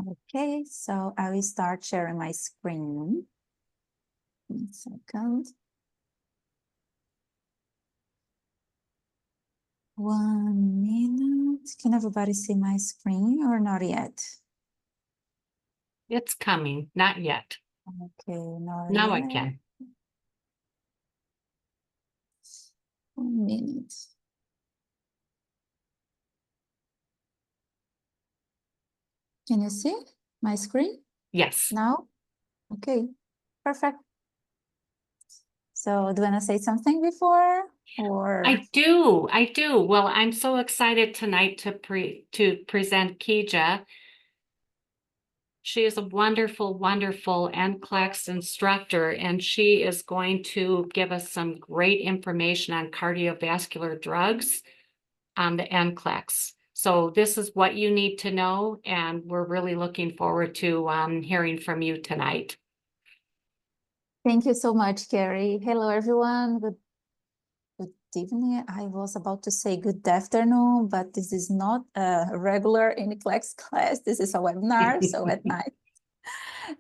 Okay, so I will start sharing my screen. 1 second. 1 minute. Can everybody see my screen or not yet? It's coming, not yet. Okay, not Now I yet. can. 1 minute. Can you see my screen Yes. now? Okay, perfect. So do you want to say something before or? I do. Well, I'm so excited tonight to present Kija. She is a wonderful, wonderful NCLEX instructor, and she is going to give us some great information on cardiovascular drugs on the NCLEX. So this is what you need to know, and we're really looking forward to hearing from you tonight. Thank you so much, Carrie. Hello, everyone. Good evening. I was about to say good afternoon, but this is not a regular NCLEX class. This is a webinar, so at night.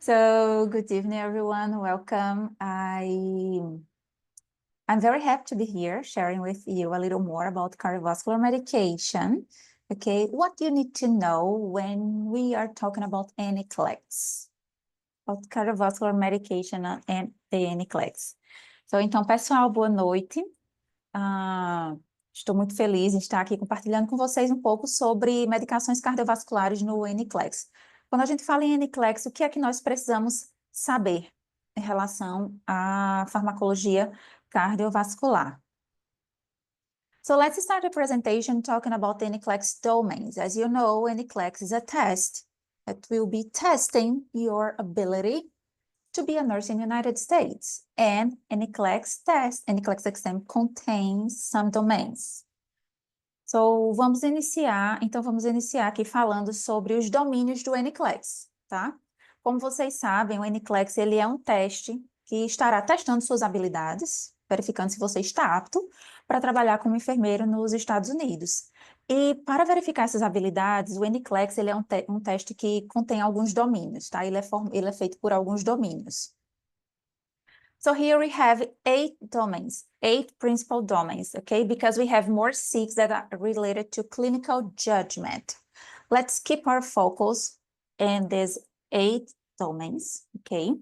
So good evening, everyone. Welcome. I'm very happy to be here sharing with you a little more about cardiovascular medication. Okay, what do you need to know when we are talking about NCLEX? About cardiovascular medication and the NCLEX. So, então, pessoal, boa noite. Estou muito feliz em estar aqui compartilhando com vocês um pouco sobre medicações cardiovasculares no NCLEX. Quando a gente fala em NCLEX, o que é que nós precisamos saber em relação à farmacologia cardiovascular? So let's start the presentation talking about the NCLEX domains. As you know, NCLEX is a test that will be testing your ability to be a nurse in the United States. And NCLEX exam contains some domains. So, vamos iniciar aqui falando sobre os domínios do NCLEX, tá? Como vocês sabem, o NCLEX, ele é um teste que estará testando suas habilidades, verificando se você está apto para trabalhar como enfermeiro nos Estados Unidos. E para verificar essas habilidades, o NCLEX, ele é um teste que contém alguns domínios, tá? Ele é feito por alguns domínios. So here we have 8 domains, 8 principal domains, okay? Because we have more 6 that are related to clinical judgment. Let's keep our focus in these 8 domains, okay?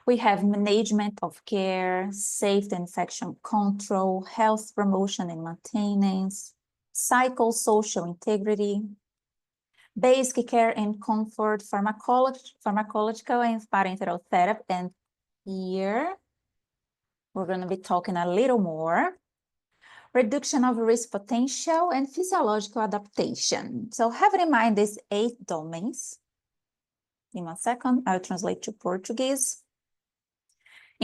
We have management of care, safety and infection control, health promotion and maintenance, psychosocial integrity, basic care and comfort, pharmacological and parenteral therapy, and here we're going to be talking a little more. Reduction of risk potential and physiological adaptation. So have in mind these 8 domains. In 1 second, I'll translate to Portuguese.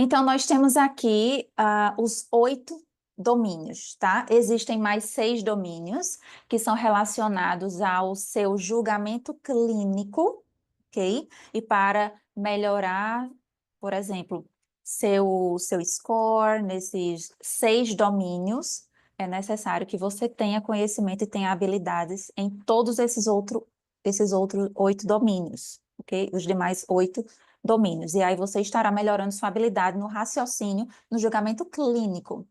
Então, nós temos aqui os 8 domínios, tá? Existem mais 6 domínios que são relacionados ao seu julgamento clínico, ok? E para melhorar, por exemplo, seu score nesses 6 domínios, é necessário que você tenha conhecimento e tenha habilidades em todos esses outros 8 domínios, ok? Os demais 8 domínios. E aí você estará melhorando sua habilidade no raciocínio, no julgamento clínico.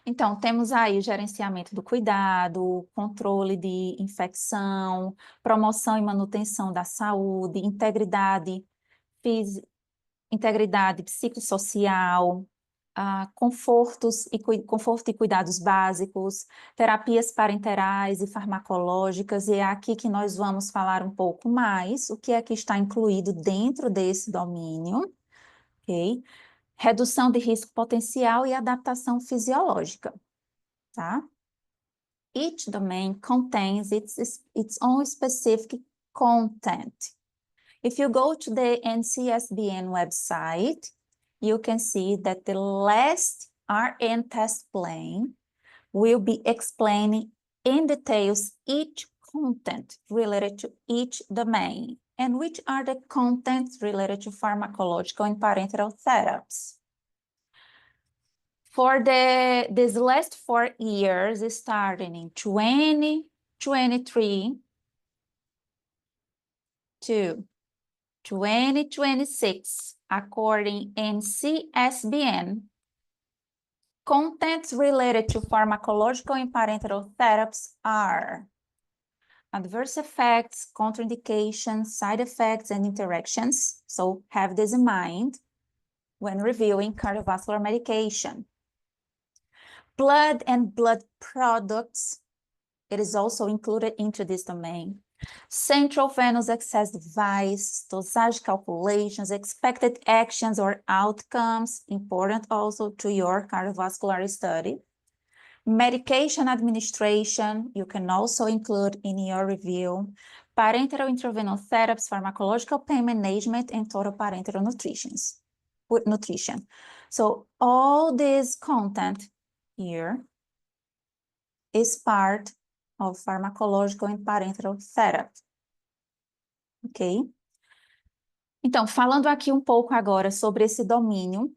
Então, temos aí o gerenciamento do cuidado, controle de infecção, promoção e manutenção da saúde, integridade psicossocial, conforto e cuidados básicos, terapias parenterais e farmacológicas, e é aqui que nós vamos falar um pouco mais o que é que está incluído dentro desse domínio, ok? Redução de risco potencial e adaptação fisiológica, tá? Each domain contains its own specific content. If you go to the NCSBN website, you can see that the last RN test plan will be explaining in details each content related to each domain and which are the contents related to pharmacological and parenteral therapies. For these last 4 years, starting in 2023, to 2026, according NCSBN, contents related to pharmacological and parenteral therapies are adverse effects, contraindications, side effects, and interactions. So have this in mind when reviewing cardiovascular medication. Blood and blood products, it is also included into this domain. Central venous access device, dosage calculations, expected actions or outcomes, important also to your cardiovascular study. Medication administration, you can also include in your review. Parenteral intravenous therapies, pharmacological pain management, and total parenteral nutrition. So all this content here is part of pharmacological and parenteral therapy. Ok? Então, falando aqui um pouco agora sobre esse domínio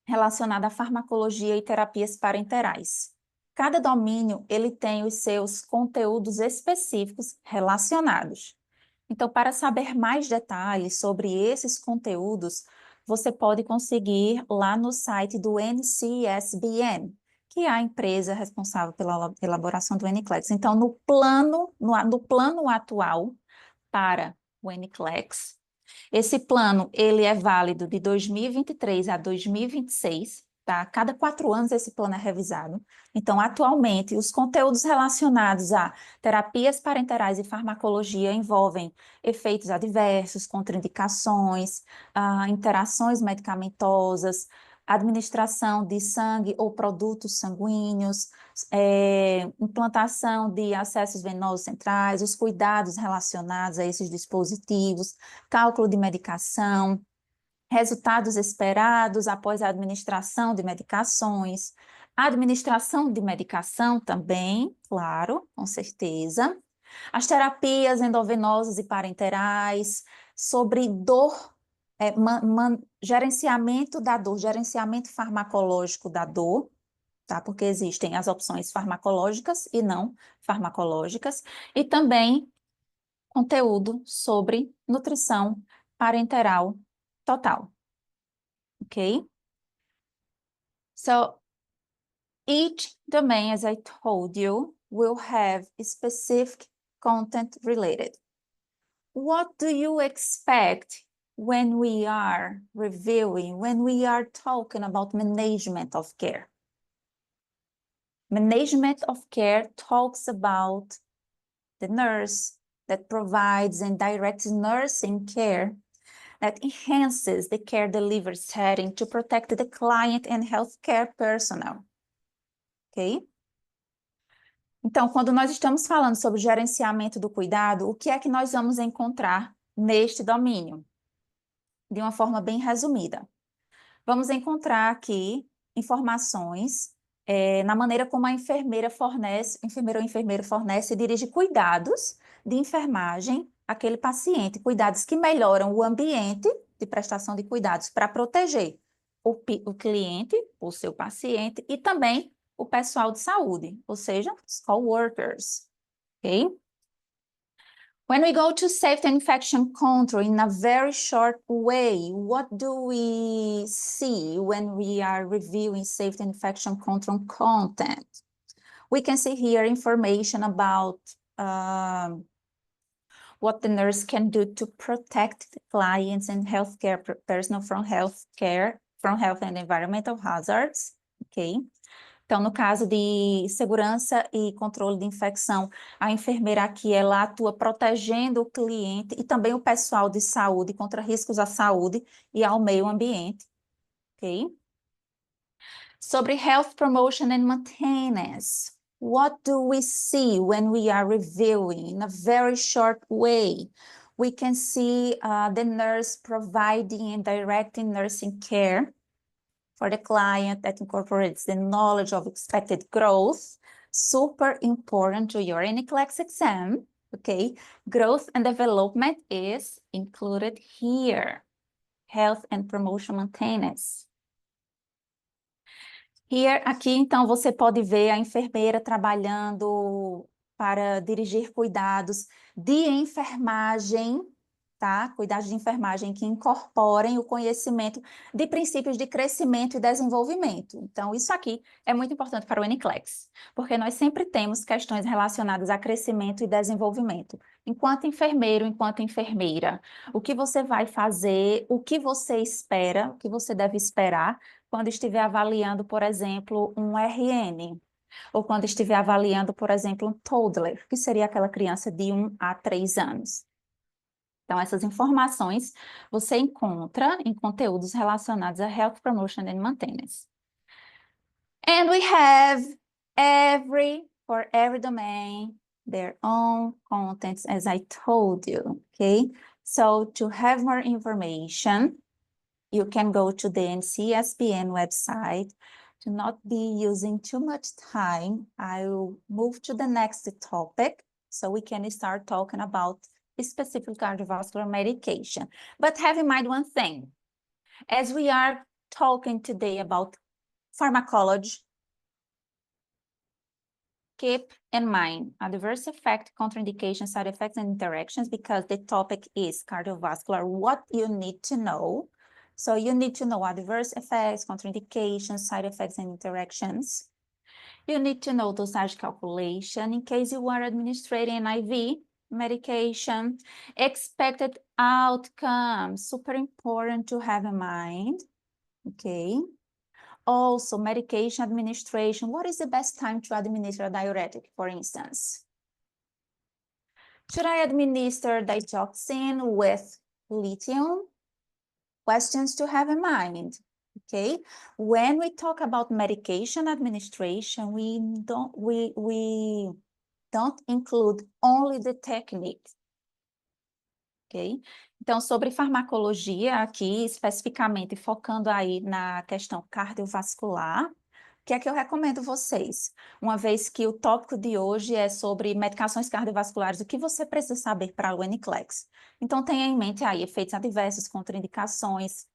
relacionado à farmacologia e terapias parenterais. Cada domínio, ele tem os seus conteúdos específicos relacionados. Então, para saber mais detalhes sobre esses conteúdos, você pode conseguir lá no site do NCSBN, que é a empresa responsável pela elaboração do NCLEX. Então, no plano atual para o NCLEX, esse plano, ele é válido de 2023 a 2026, tá? Cada 4 anos esse plano é revisado. Então, atualmente, os conteúdos relacionados a terapias parenterais e farmacologia envolvem efeitos adversos, contraindicações, interações medicamentosas, administração de sangue ou produtos sanguíneos, implantação de acessos venosos centrais, os cuidados relacionados a esses dispositivos, cálculo de medicação, resultados esperados após a administração de medicações, administração de medicação também, claro, com certeza, as terapias endovenosas e parenterais, sobre dor, gerenciamento da dor, gerenciamento farmacológico da dor, tá? Porque existem as opções farmacológicas e não farmacológicas, e também conteúdo sobre nutrição parenteral total. Okay? So each domain, as I told you, will have specific content related. What do you expect when we are reviewing, when we are talking about management of care? Management of care talks about the nurse that provides and directs nursing care that enhances the care delivery setting to protect the client and healthcare personnel. Ok? Então, quando nós estamos falando sobre gerenciamento do cuidado, o que é que nós vamos encontrar neste domínio? De uma forma bem resumida. Vamos encontrar aqui informações na maneira como a enfermeira ou enfermeiro fornece e dirige cuidados de enfermagem àquele paciente, cuidados que melhoram o ambiente de prestação de cuidados para proteger o cliente, o seu paciente, e também o pessoal de saúde, ou seja, os coworkers, ok? When we go to safety and infection control in a very short way, what do we see when we are reviewing safety and infection control content? We can see here information about what the nurse can do to protect the clients and healthcare personnel from health and environmental hazards, okay? Então, no caso de segurança e controle de infecção, a enfermeira aqui, ela atua protegendo o cliente e também o pessoal de saúde contra riscos à saúde e ao meio ambiente, ok? Sobre health promotion and maintenance, what do we see when we are reviewing in a very short way? We can see the nurse providing and directing nursing care for the client that incorporates the knowledge of expected growth, super important to your NCLEX exam, okay? Growth and development is included here. Health and promotion maintenance. Here, aqui, então, você pode ver a enfermeira trabalhando para dirigir cuidados de enfermagem tá? Cuidados de enfermagem que incorporem o conhecimento de princípios de crescimento e desenvolvimento. Então, isso aqui é muito importante para o NCLEX, porque nós sempre temos questões relacionadas a crescimento e desenvolvimento. Enquanto enfermeiro, enquanto enfermeira, o que você vai fazer, o que você espera, o que você deve esperar quando estiver avaliando, por exemplo, um RN, ou quando estiver avaliando, por exemplo, um toddler, que seria aquela criança de 1 a 3 anos. Então, essas informações você encontra em conteúdos relacionados a Health Promotion and Maintenance. And we have for every domain, their own contents, as I told you, okay? So, to have more information, you can go to the NCSBN website. To not be using too much time, I will move to the next topic, so we can start talking about specific cardiovascular medication. But have in mind one thing, as we are talking today about pharmacology, keep in mind adverse effect, contraindications, side effects, and interactions, because the topic is cardiovascular, what you need to know. So you need to know adverse effects, contraindications, side effects, and interactions. You need to know dosage calculation in case you are administering an IV medication. Expected outcomes, super important to have in mind, okay? Also, medication administration. What is the best time to administer a diuretic, for instance? Should I administer digoxin with lithium? Questions to have in mind, okay? When we talk about medication administration, we don't include only the technique, ok? Então, sobre farmacologia aqui, especificamente focando aí na questão cardiovascular, o que é que eu recomendo vocês? Uma vez que o tópico de hoje é sobre medicações cardiovasculares, o que você precisa saber para o NCLEX? Então, tenha em mente aí efeitos adversos, contraindicações,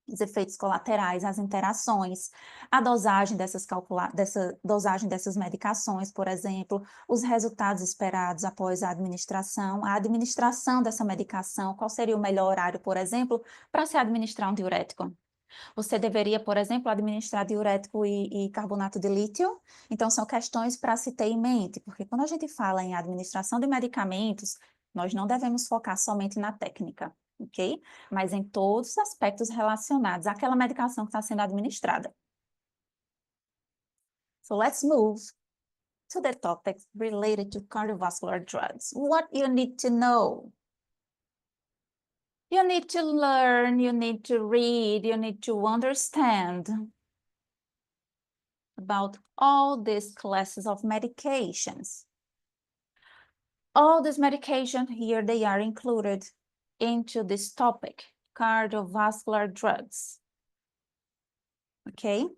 os efeitos colaterais, as interações, a dosagem dessa dosagem dessas medicações, por exemplo, os resultados esperados após a administração dessa medicação, qual seria o melhor horário, por exemplo, para se administrar um diurético. Você deveria, por exemplo, administrar diurético e carbonato de lítio? Então, são questões para se ter em mente, porque quando a gente fala em administração de medicamentos, nós não devemos focar somente na técnica, ok? Mas em todos os aspectos relacionados àquela medicação que está sendo administrada. So let's move to the topics related to cardiovascular drugs. What you need to know. You need to learn, you need to read, you need to understand about all these classes of medications. All these medications here, they are included into this topic, cardiovascular drugs. Ok?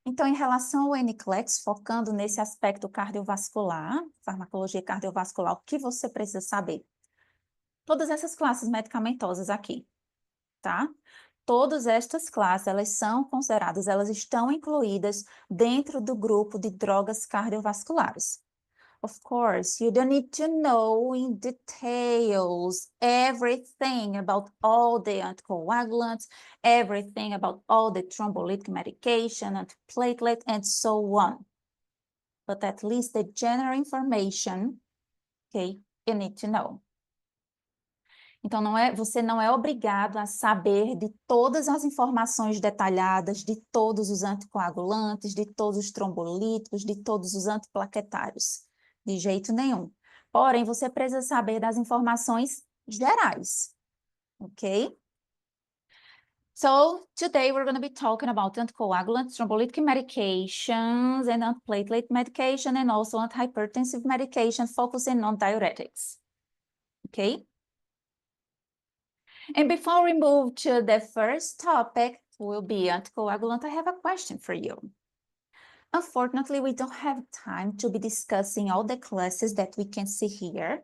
Então, em relação ao NCLEX, focando nesse aspecto cardiovascular, farmacologia cardiovascular, o que você precisa saber? Todas essas classes medicamentosas aqui, tá? Todas estas classes, elas são consideradas, elas estão incluídas dentro do grupo de drogas cardiovasculares. Of course, you don't need to know in details everything about all the anticoagulants, everything about all the thrombolytic medication, antiplatelet, and so on. But at least the general information, okay, you need to know. Então, você não é obrigado a saber de todas as informações detalhadas, de todos os anticoagulantes, de todos os trombolíticos, de todos os antiplaquetários. De jeito nenhum. Porém, você precisa saber das informações gerais. Ok? So, today we're going to be talking about anticoagulants, thrombolytic medications, and antiplatelet medication, and also antihypertensive medication, focusing on diuretics. Okay? And before we move to the first topic, will be anticoagulant, I have a question for you. Unfortunately, we don't have time to be discussing all the classes that we can see here,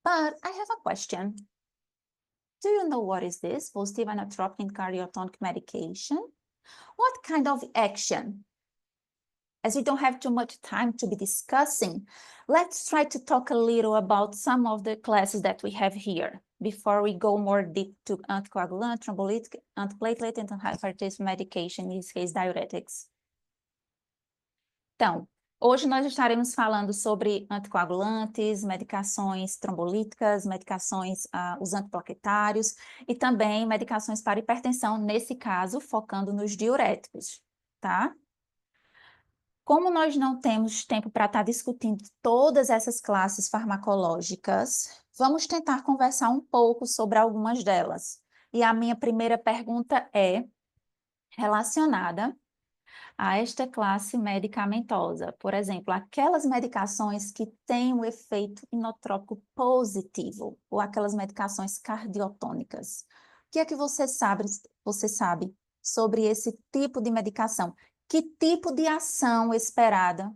but I have a question. Do you know what is this? Positive inotropic cardiotonic medication? What kind of action? As we don't have too much time to be discussing, let's try to talk a little about some of the classes that we have here. before we go more deep to anticoagulant, thrombolytic, antiplatelet, and hypertensive medication, in this case, diuretics. Então, hoje nós estaremos falando sobre anticoagulantes, medicações trombolíticas, medicações, os antiplaquetários e também medicações para hipertensão, nesse caso, focando nos diuréticos, tá? Como nós não temos tempo para estar discutindo todas essas classes farmacológicas, vamos tentar conversar um pouco sobre algumas delas. E a minha primeira pergunta é relacionada a esta classe medicamentosa. Por exemplo, aquelas medicações que têm um efeito inotrópico positivo, ou aquelas medicações cardiotônicas. O que é que você sabe sobre esse tipo de medicação? Que tipo de ação é esperada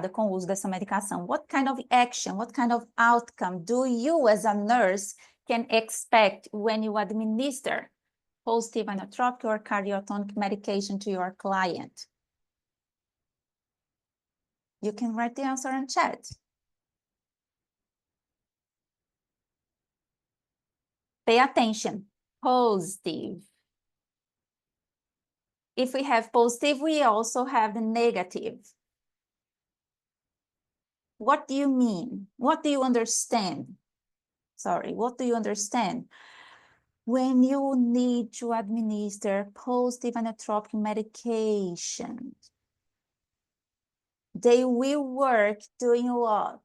com o uso dessa medicação? What kind of action, what kind of outcome do you as a nurse can expect when you administer positive inotropic or cardiotonic medication to your client? You can write the answer in chat. Pay attention. Positive. If we have positive, we also have the negative. What do you mean? What do you understand? Sorry, what do you understand? When you need to administer positive inotropic medication, they will work doing what?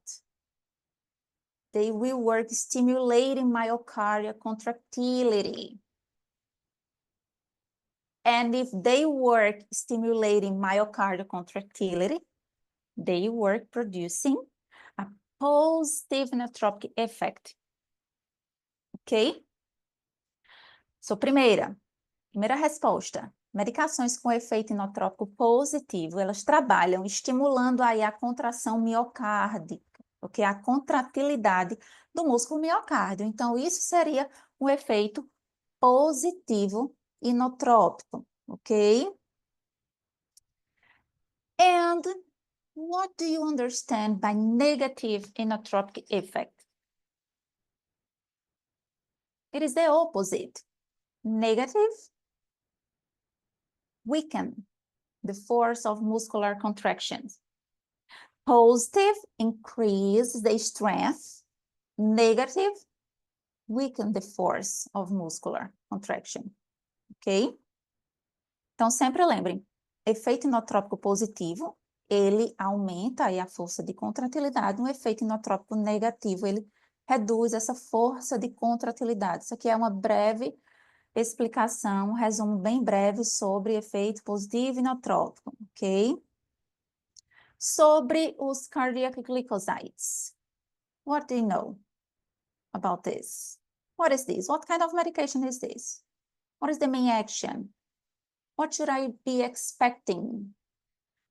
They will work stimulating myocardial contractility. And if they work stimulating myocardial contractility, they work producing a positive inotropic effect. Ok? So, primeira resposta. Medicações com efeito inotrópico positivo, elas trabalham estimulando aí a contração miocárdica, ok? A contratilidade do músculo miocárdio. Então, isso seria um efeito positivo inotrópico, ok? And what do you understand by negative inotropic effect? It is the opposite. Negative, weaken the force of muscular contractions. Positive, increase the strength. Negative, weaken the force of muscular contraction. Ok? Então, sempre lembrem, efeito inotrópico positivo, ele aumenta aí a força de contratilidade. Um efeito inotrópico negativo, ele reduz essa força de contratilidade. Isso aqui é uma breve explicação, um resumo bem breve sobre efeito positivo inotrópico, ok? Sobre os cardiac glycosides. What do you know about this? What is this? What kind of medication is this? What is the main action? What should I be expecting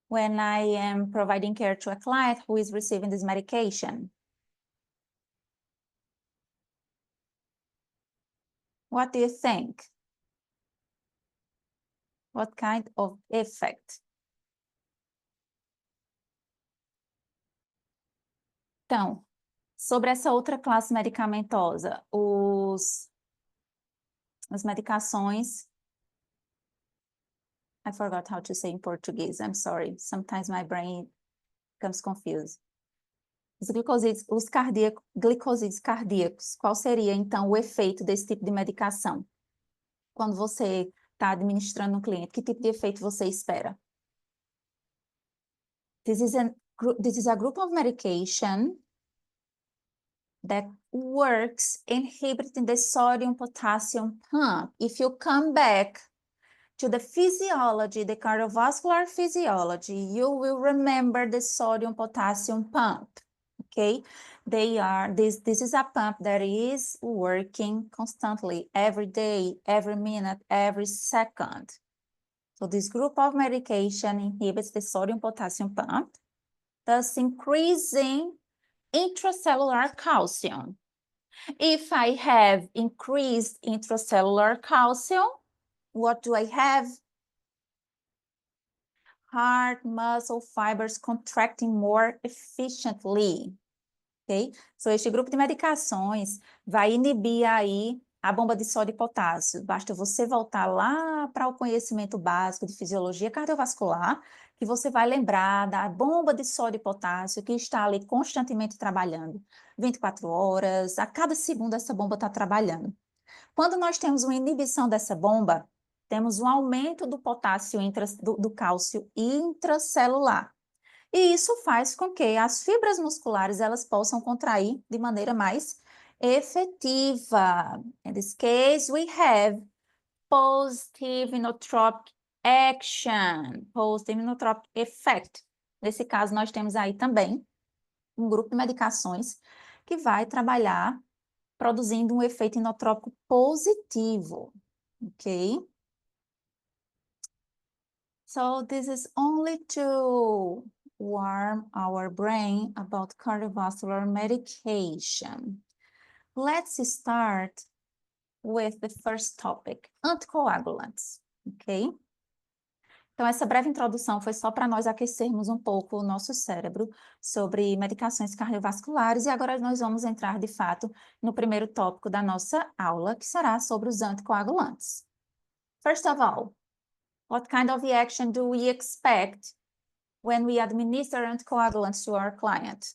when I am providing care to a client who is receiving this medication? What do you think? What kind of effect? Então, sobre essa outra classe medicamentosa, as medicações. I forgot how to say in Portuguese. I'm sorry. Sometimes my brain becomes confused. Os glicosídeos cardíacos. Qual seria, então, o efeito desse tipo de medicação? Quando você está administrando um cliente, que tipo de efeito você espera? This is a group of medication that works inhibiting the sodium-potassium pump. If you come back to the physiology, the cardiovascular physiology, you will remember the sodium-potassium pump, okay? This is a pump that is working constantly, every day, every minute, every second. So this group of medication inhibits the sodium-potassium pump, thus increasing intracellular calcium. If I have increased intracellular calcium, what do I have? Heart muscle fibers contracting more efficiently. ok? So, este grupo de medicações vai inibir aí a bomba de sódio e potássio. Basta você voltar lá para o conhecimento básico de fisiologia cardiovascular, que você vai lembrar da bomba de sódio e potássio que está ali constantemente trabalhando. 24 horas, a cada segundo essa bomba está trabalhando. Quando nós temos uma inibição dessa bomba, temos um aumento do potássio, do cálcio intracelular. E isso faz com que as fibras musculares elas possam contrair de maneira mais efetiva. In this case, we have positive inotropic action, positive inotropic effect. Nesse caso, nós temos aí também um grupo de medicações que vai trabalhar produzindo um efeito inotrópico positivo, ok? So this is only to warm our brain about cardiovascular medication. Let's start with the first topic, anticoagulants, ok? Então, essa breve introdução foi só para nós aquecermos um pouco o nosso cérebro sobre medicações cardiovasculares e agora nós vamos entrar, de fato, no primeiro tópico da nossa aula, que será sobre os anticoagulantes. First of all, what kind of reaction do we expect when we administer anticoagulants to our client?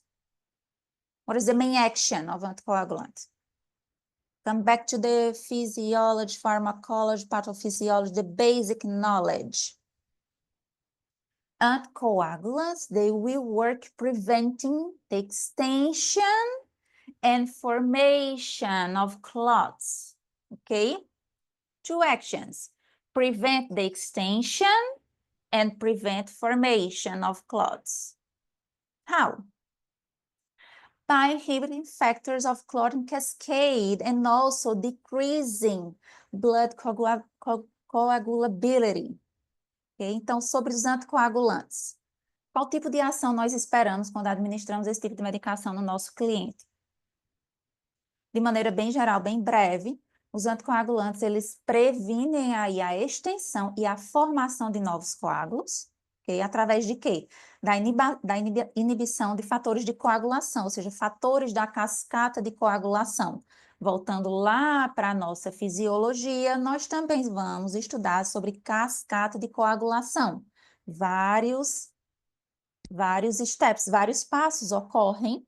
What is the main action of anticoagulant? Come back to the physiology, pharmacology, pathophysiology, the basic knowledge. Anticoagulants, they will work preventing the extension and formation of clots, okay? Two actions, prevent the extension and prevent formation of clots. How? By inhibiting factors of clotting cascade and also decreasing blood coagulability. Okay? Então, sobre os anticoagulantes. Qual tipo de ação nós esperamos quando administramos esse tipo de medicação no nosso cliente? De maneira bem geral, bem breve, os anticoagulantes, eles previnem aí a extensão e a formação de novos coágulos, okay? Através de quê? Da inibição de fatores de coagulação, ou seja, fatores da cascata de coagulação. Voltando lá para a nossa fisiologia, nós também vamos estudar sobre cascata de coagulação. Vários steps, vários passos ocorrem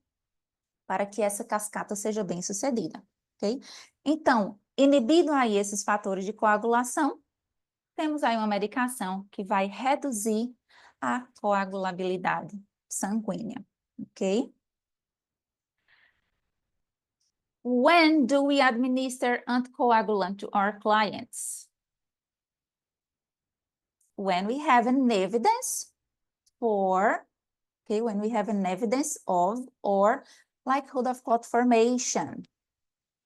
para que essa cascata seja bem sucedida, ok? Então, inibindo aí esses fatores de coagulação, temos aí uma medicação que vai reduzir a coagulabilidade sanguínea, ok? When do we administer anticoagulant to our clients? When we have an evidence for, okay, when we have an evidence of or likelihood of clot formation.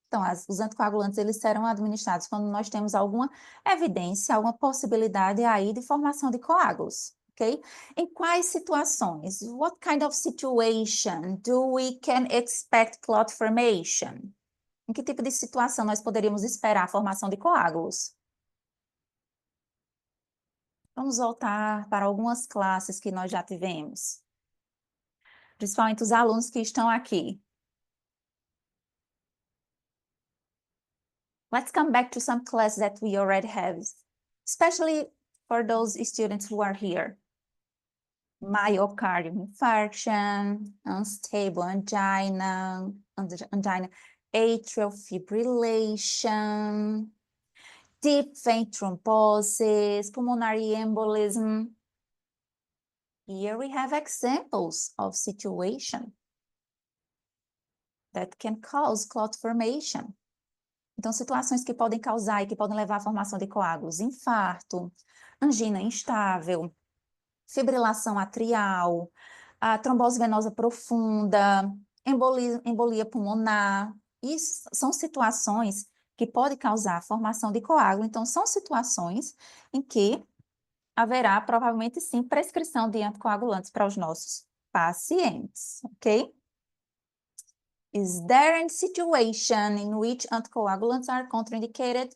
Então, os anticoagulantes, eles serão administrados quando nós temos alguma evidência, alguma possibilidade aí de formação de coágulos, ok? Em quais situações? What kind of situation do we can expect clot formation? Em que tipo de situação nós poderíamos esperar a formação de coágulos? Vamos voltar para algumas classes que nós já tivemos. Principalmente os alunos que estão aqui. Let's come back to some classes that we already have, especially for those students who are here. Myocardial infarction, unstable angina, atrial fibrillation, deep vein thrombosis, pulmonary embolism. Here we have examples of situation that can cause clot formation. Então, situações que podem causar e que podem levar à formação de coágulos, infarto, angina instável, fibrilação atrial, a trombose venosa profunda, embolia pulmonar. Isso são situações que podem causar a formação de coágulo. Então, são situações em que haverá, provavelmente sim, prescrição de anticoagulantes para os nossos pacientes, ok? Is there any situation in which anticoagulants are contraindicated?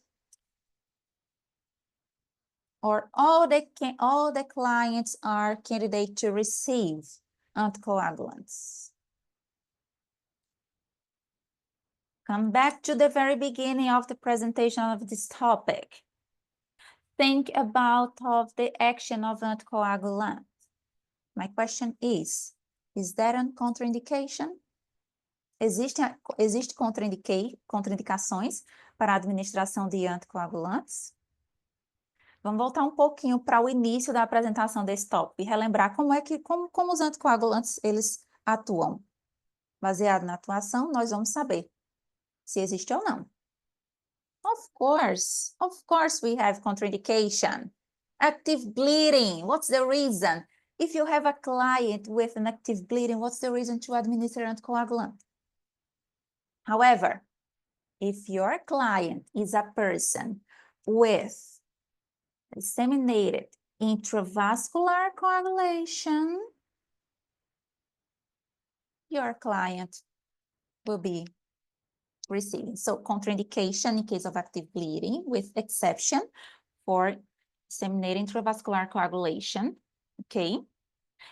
Or all the clients are candidate to receive anticoagulants? Come back to the very beginning of the presentation of this topic. Think about of the action of anticoagulant. My question is that a contraindication? Existe contraindicações para a administração de anticoagulantes? Vamos voltar um pouquinho para o início da apresentação desse tópico e relembrar como os anticoagulantes eles atuam. Baseado na atuação, nós vamos saber se existe ou não. Of course we have contraindication. Active bleeding, what's the reason? If you have a client with an active bleeding, what's the reason to administer anticoagulant? However, if your client is a person with disseminated intravascular coagulation, your client will be receiving. So contraindication in case of active bleeding with exception for disseminated intravascular coagulation, okay?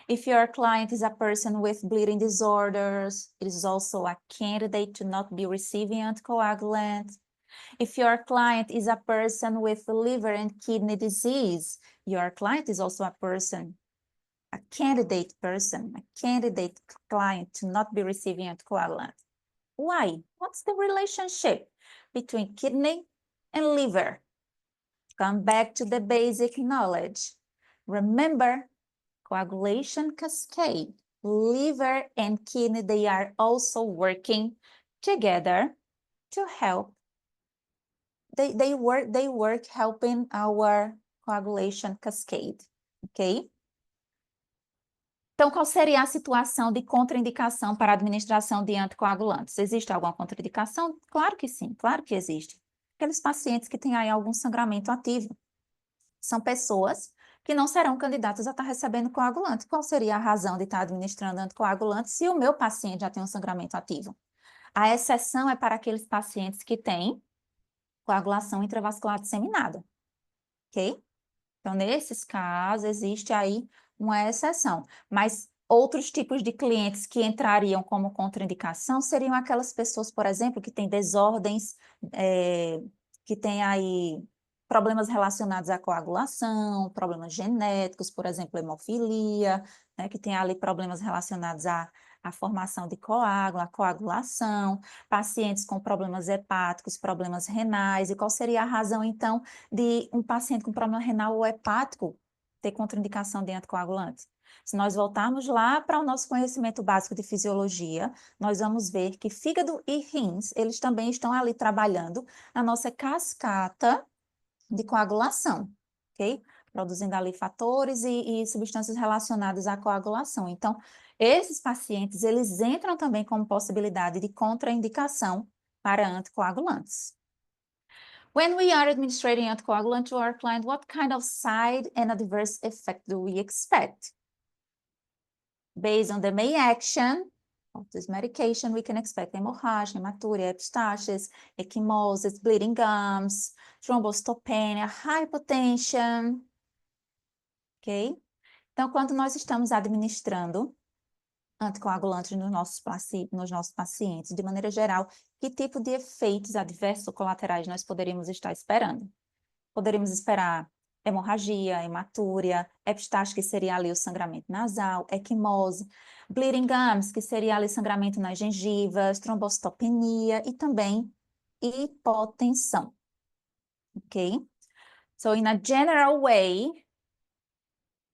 If your client is a person with bleeding disorders, it is also a candidate to not be receiving anticoagulant. If your client is a person with liver and kidney disease, your client is also a candidate client to not be receiving anticoagulant. Why? What's the relationship between kidney and liver? Come back to the basic knowledge. Remember, coagulation cascade, liver and kidney, they are also working together to help. They work helping our coagulation cascade, ok? Então, qual seria a situação de contraindicação para a administração de anticoagulantes? Existe alguma contraindicação? Claro que sim, claro que existe. Aqueles pacientes que têm aí algum sangramento ativo. São pessoas que não serão candidatos a estar recebendo coagulante. Qual seria a razão de estar administrando anticoagulante se o meu paciente já tem um sangramento ativo? A exceção é para aqueles pacientes que têm coagulação intravascular disseminada, ok? Então, nesses casos, existe aí uma exceção. Mas outros tipos de clientes que entrariam como contraindicação seriam aquelas pessoas, por exemplo, que têm desordens, que têm aí problemas relacionados à coagulação, problemas genéticos, por exemplo, hemofilia, né, que tem ali problemas relacionados à formação de coágulo, a coagulação, pacientes com problemas hepáticos, problemas renais. E qual seria a razão, então, de um paciente com problema renal ou hepático ter contraindicação de anticoagulante? Se nós voltarmos lá para o nosso conhecimento básico de fisiologia, nós vamos ver que fígado e rins, eles também estão ali trabalhando na nossa cascata de coagulação, ok? Produzindo ali fatores e substâncias relacionadas à coagulação. Então, esses pacientes, eles entram também como possibilidade de contraindicação para anticoagulantes. When we are administering anticoagulant to our client, what kind of side and adverse effect do we expect? Based on the main action of this medication, we can expect hemorrhage, hematuria, epistaxis, ecchymosis, bleeding gums, thrombocytopenia, hypotension, ok? Então, quando nós estamos administrando anticoagulantes nos nossos pacientes, de maneira geral, que tipo de efeitos adversos ou colaterais nós poderíamos estar esperando? Poderíamos esperar hemorragia, hematúria, epistaxe, que seria ali o sangramento nasal, equimose, bleeding gums, que seria ali sangramento nas gengivas, trombocitopenia e também hipotensão, ok? So, in a general way,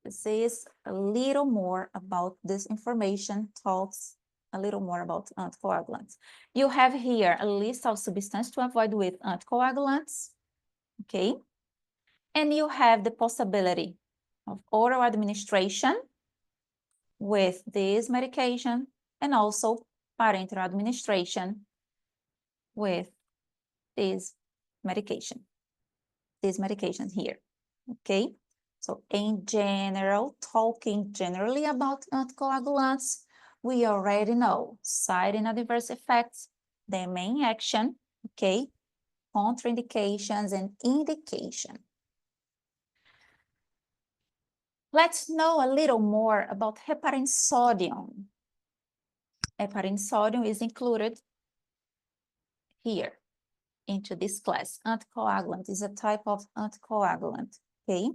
this is a little more about this information, talks a little more about anticoagulants. You have here a list of substances to avoid with anticoagulants, okay? And you have the possibility of oral administration with this medication and also parenteral administration with this medication here, okay? So in general, talking generally about anticoagulants, we already know side and adverse effects, their main action, okay? Contraindications and indication. Let's know a little more about heparin sodium. Heparin sodium is included here into this class. Anticoagulant is a type of anticoagulant, okay?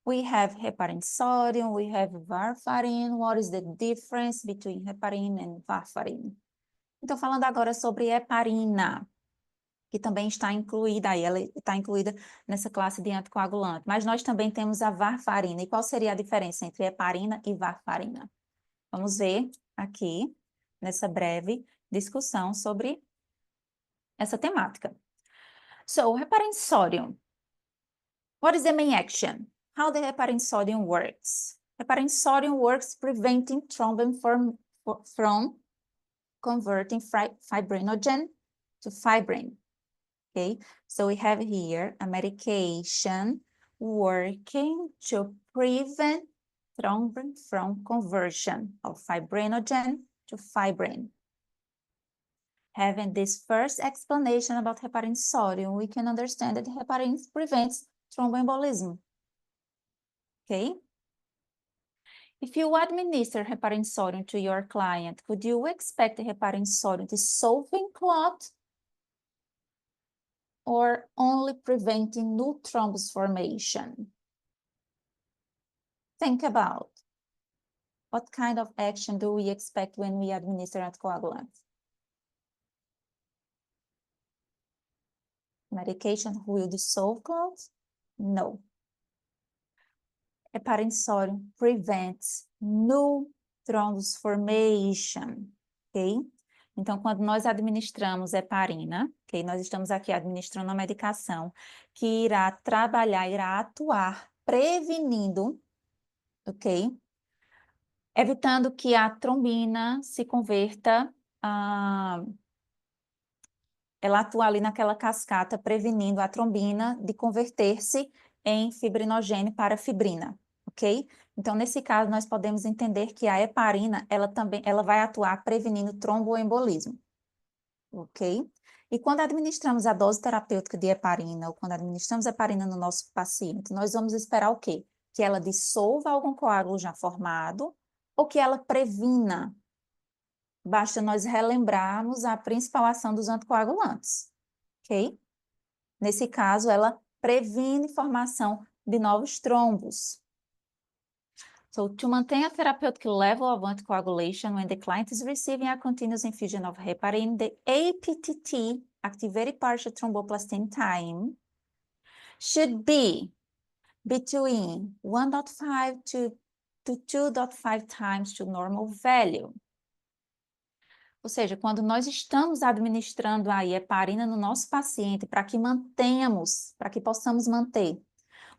We have heparin sodium, we have warfarin. What is the difference between heparin and warfarin? Então, falando agora sobre heparina, que também está incluída aí, ela está incluída nessa classe de anticoagulante. Mas nós também temos a warfarina. E qual seria a diferença entre heparina e warfarina? Vamos ver aqui, nessa breve discussão sobre essa temática. So, heparin sodium. What is the main action? How the heparin sodium works? Heparin sodium works preventing thrombin from converting fibrinogen to fibrin. Okay, so we have here a medication working to prevent thrombin from conversion of fibrinogen to fibrin. Having this first explanation about heparin sodium, we can understand that heparin prevents thromboembolism. Okay? If you administer heparin sodium to your client, could you expect the heparin sodium dissolving clot or only preventing new thrombus formation? Think about what kind of action do we expect when we administer anticoagulants? Medication will dissolve clots? No. Heparin sodium prevents new thrombus formation, ok? Então, quando nós administramos heparina, ok? Nós estamos aqui administrando uma medicação que irá trabalhar, irá atuar prevenindo, ok? Evitando que a trombina se converta ela atua ali naquela cascata, prevenindo a trombina de converter-se em fibrinogênio para fibrina, ok? Então, nesse caso, nós podemos entender que a heparina, ela vai atuar prevenindo tromboembolismo, ok? E quando administramos a dose terapêutica de heparina, ou quando administramos heparina no nosso paciente, nós vamos esperar o quê? Que ela dissolva algum coágulo já formado, ou que ela previna. Basta nós relembrarmos a principal ação dos anticoagulantes, ok? Nesse caso, ela previne formação de novos trombos. So, to maintain a therapeutic level of anticoagulation when the client is receiving a continuous infusion of heparin, the APTT, activated partial thromboplastin time, should be between 1.5 to 2.5 times to normal value. Ou seja, quando nós estamos administrando aí heparina no nosso paciente para que possamos manter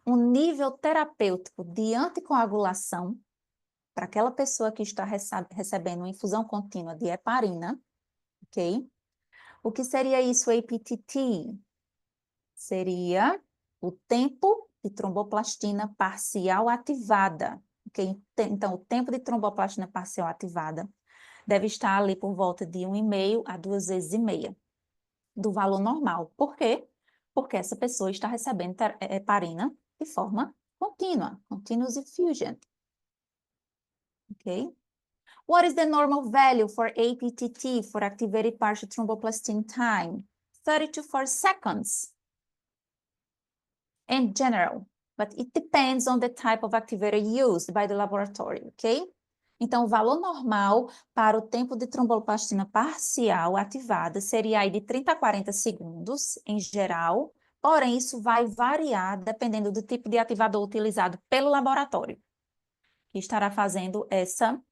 um nível terapêutico de anticoagulação para aquela pessoa que está recebendo uma infusão contínua de heparina, ok? O que seria isso, APTT? Seria o tempo de tromboplastina parcial ativada, ok? Então, o tempo de tromboplastina parcial ativada deve estar ali por volta de 1,5 a 2 vezes e meia do valor normal. Por quê? Porque essa pessoa está recebendo heparina de forma contínua, continuous infusion. Ok? What is the normal value for APTT, for activated partial thromboplastin time? 30 to 4 seconds in general, but it depends on the type of activator used by the laboratory, ok? Então, o valor normal para o tempo de tromboplastina parcial ativada seria aí de 30 a 40 segundos, em geral, porém, isso vai variar dependendo do tipo de ativador utilizado pelo laboratório, que estará fazendo essa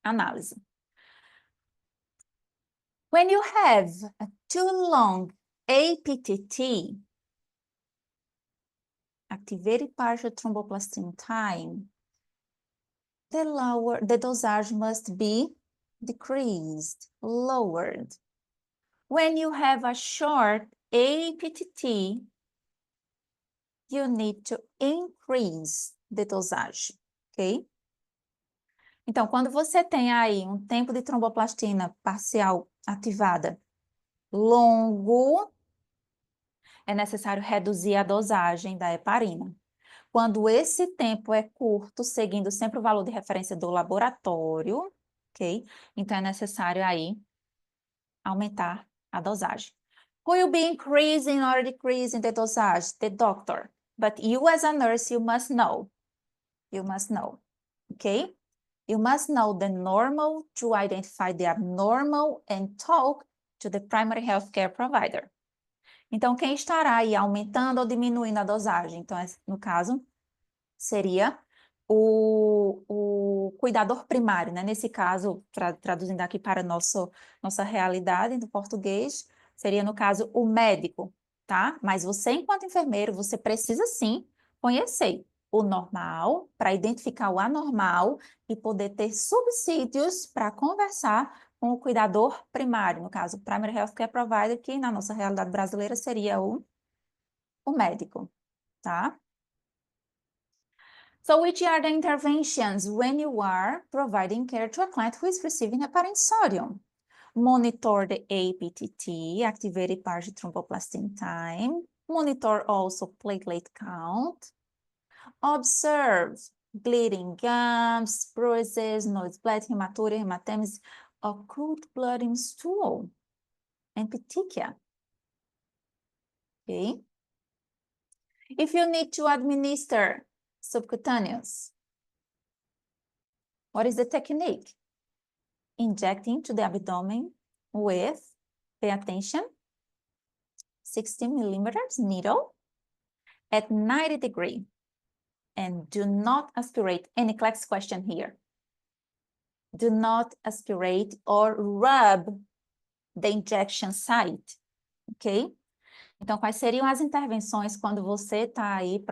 análise. When you have a too long APTT, activated partial thromboplastin time, the dosage must be decreased, lowered. When you have a short APTT, you need to increase the dosage, ok? Então, quando você tem aí um tempo de tromboplastina parcial ativada longo, é necessário reduzir a dosagem da heparina. Quando esse tempo é curto, seguindo sempre o valor de referência do laboratório, ok? Então, é necessário aí aumentar a dosagem. Who will be increasing or decreasing the dosage? The doctor. But you as a nurse, you must know. You must know, okay? You must know the normal to identify the abnormal and talk to the primary healthcare provider. Então, quem estará aí aumentando ou diminuindo a dosagem? Então, no caso, seria o cuidador primário, né? Nesse caso, traduzindo aqui para nossa realidade do português, seria, no caso, o médico, tá? Mas você, enquanto enfermeiro, você precisa, sim, conhecer o normal, para identificar o anormal e poder ter subsídios para conversar com o cuidador primário, no caso, o Primary Healthcare Provider, que na nossa realidade brasileira seria o médico, tá? So which are the interventions when you are providing care to a client who is receiving heparin sodium? Monitor the APTT, activated partial thromboplastin time. Monitor also platelet count. Observe bleeding gums, bruises, nose blood, hematuria, hematemesis, occult blood in stool, and petechia. Okay. If you need to administer subcutaneous, what is the technique? Injecting to the abdomen with, pay attention, 60 millimeters needle at 90 degrees. And do not aspirate. NCLEX question here. Do not aspirate or rub the injection site, ok? Então, quais seriam as intervenções quando você está aí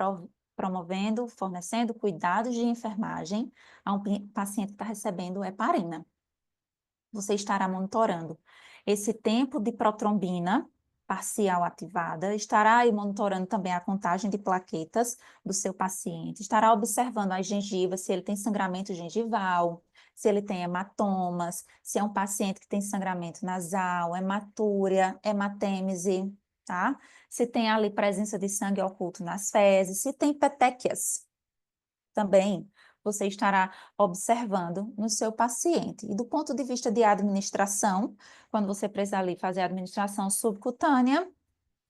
promovendo, fornecendo cuidados de enfermagem a um paciente que está recebendo heparina? Você estará monitorando esse tempo de protrombina parcial ativada, estará aí monitorando também a contagem de plaquetas do seu paciente, estará observando as gengivas, se ele tem sangramento gengival, se ele tem hematomas, se é um paciente que tem sangramento nasal, hematúria, hematêmese, tá? Se tem ali presença de sangue oculto nas fezes, se tem petequias também, você estará observando no seu paciente. E do ponto de vista de administração, quando você precisar ali fazer a administração subcutânea,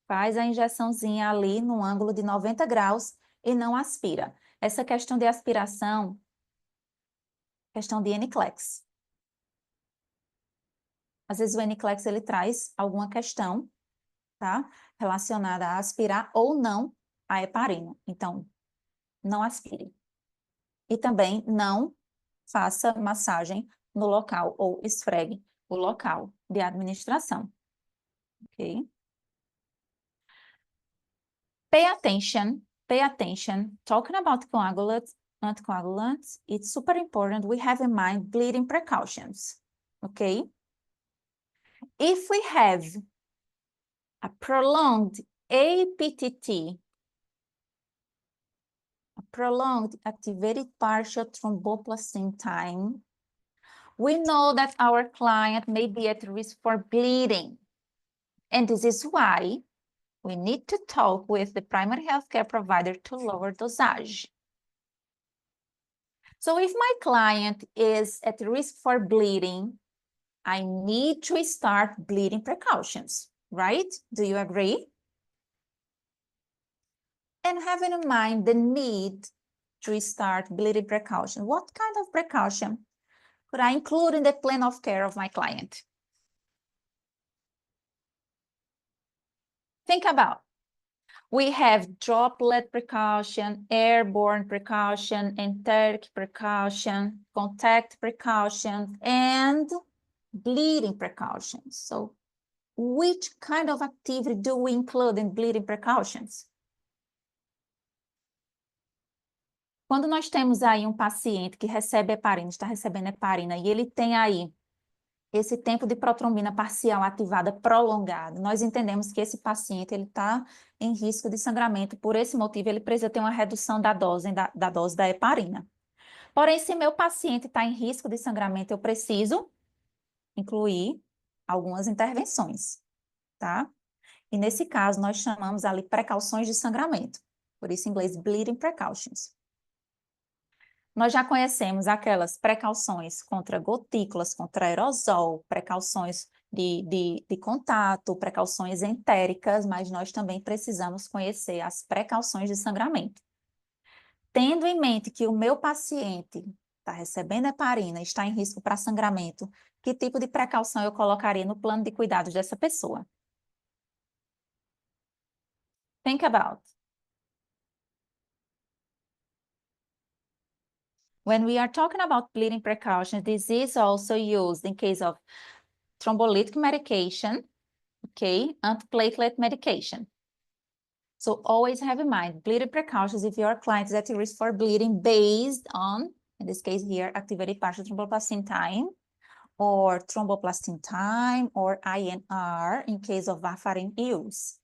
faz a injeçãozinha ali no ângulo de 90 graus e não aspira. Essa questão de aspiração, questão de NCLEX. Às vezes o NCLEX ele traz alguma questão, tá? Relacionada a aspirar ou não a heparina. Então, não aspire. E também não faça massagem no local ou esfregue o local de administração, ok? Pay attention, talking about anticoagulants, it's super important we have in mind bleeding precautions, ok? If we have a prolonged APTT, a prolonged activated partial thromboplastin time, we know that our client may be at risk for bleeding. And this is why we need to talk with the primary healthcare provider to lower dosage. So if my client is at risk for bleeding, I need to start bleeding precautions, right? Do you agree? And having in mind the need to start bleeding precaution, what kind of precaution could I include in the plan of care of my client? Think about. We have droplet precaution, airborne precaution, enteric precaution, contact precaution, and bleeding precautions. So which kind of activity do we include in bleeding precautions? Quando nós temos aí um paciente que recebe heparina, está recebendo heparina, e ele tem aí esse tempo de protrombina parcial ativada prolongado, nós entendemos que esse paciente ele está em risco de sangramento. Por esse motivo, ele precisa ter uma redução da dose da heparina. Porém, se meu paciente está em risco de sangramento, eu preciso incluir algumas intervenções, tá? E nesse caso, nós chamamos ali precauções de sangramento. Por isso, em inglês, bleeding precautions. Nós já conhecemos aquelas precauções contra gotículas, contra aerosol, precauções de contato, precauções entéricas, mas nós também precisamos conhecer as precauções de sangramento. Tendo em mente que o meu paciente está recebendo heparina, está em risco para sangramento, que tipo de precaução eu colocaria no plano de cuidados dessa pessoa? Think about. When we are talking about bleeding precautions, this is also used in case of thrombolytic medication, okay, antiplatelet medication. So always have in mind bleeding precautions if your client is at risk for bleeding based on, in this case here, activated partial thromboplastin time, or thromboplastin time, or INR in case of warfarin use.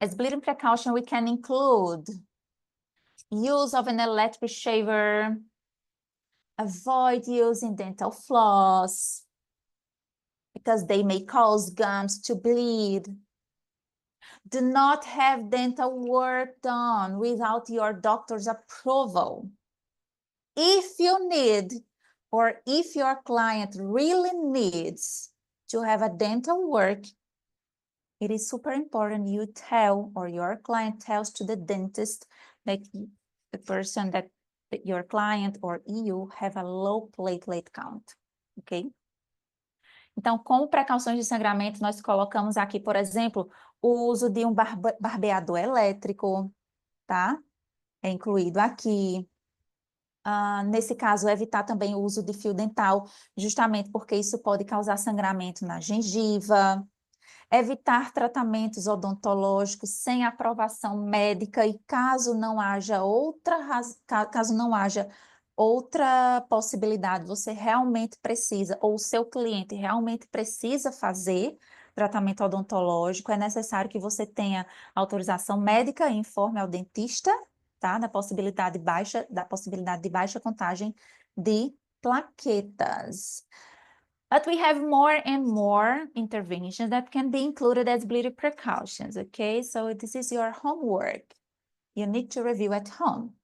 As bleeding precaution, we can include use of an electric shaver, avoid using dental floss, because they may cause gums to bleed. Do not have dental work done without your doctor's approval. If you need, or if your client really needs to have a dental work, it is super important you tell, or your client tells to the dentist that the person that your client or you have a low platelet count, ok? Então, como precauções de sangramento, nós colocamos aqui, por exemplo, o uso de um barbeador elétrico, tá? É incluído aqui. Nesse caso, evitar também o uso de fio dental, justamente porque isso pode causar sangramento na gengiva. Evitar tratamentos odontológicos sem aprovação médica e caso não haja outra possibilidade, você realmente precisa, ou o seu cliente realmente precisa fazer tratamento odontológico, é necessário que você tenha autorização médica e informe ao dentista, tá? Da possibilidade de baixa contagem de plaquetas. But we have more and more interventions that can be included as bleeding precautions, okay? So this is your homework. You need to review at home.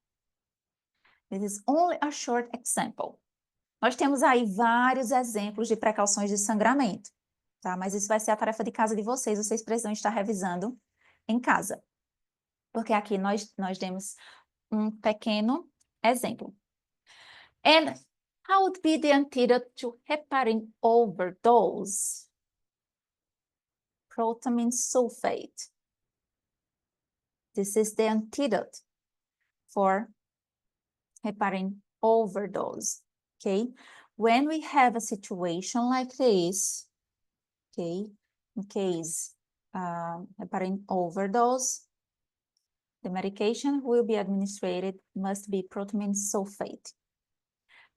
This is only a short example. Nós temos aí vários exemplos de precauções de sangramento, tá? Mas isso vai ser a tarefa de casa de vocês, vocês precisam estar revisando em casa. Porque aqui nós demos um pequeno exemplo. And how would be the antidote to heparin overdose? Protamine sulfate. This is the antidote for heparin overdose, okay? When we have a situation like this, okay, in case heparin overdose, the medication will be administered must be protamine sulfate.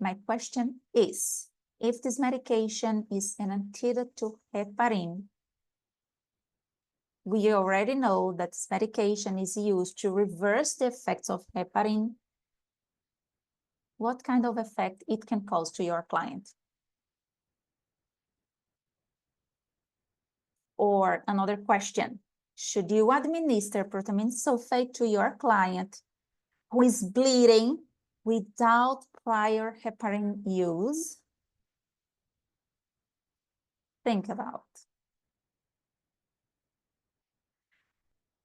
My question is, if this medication is an antidote to heparin, we already know that this medication is used to reverse the effects of heparin. What kind of effect it can cause to your client? Or another question, should you administer protamine sulfate to your client who is bleeding without prior heparin use? Think about.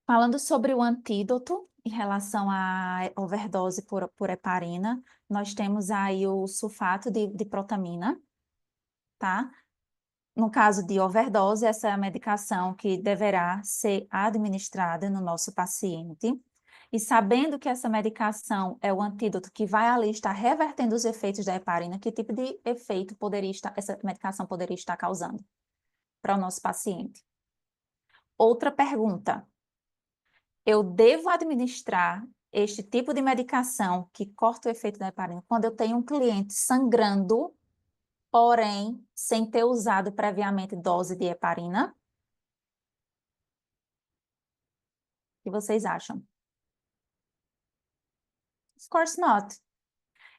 Falando sobre o antídoto em relação à overdose por heparina, nós temos aí o sulfato de protamina, tá? No caso de overdose, essa é a medicação que deverá ser administrada no nosso paciente. E sabendo que essa medicação é o antídoto que vai ali estar revertendo os efeitos da heparina, que tipo de efeito essa medicação poderia estar causando para o nosso paciente? Outra pergunta. Eu devo administrar este tipo de medicação que corta o efeito da heparina quando eu tenho um cliente sangrando, porém, sem ter usado previamente dose de heparina? O que vocês acham? Of course not.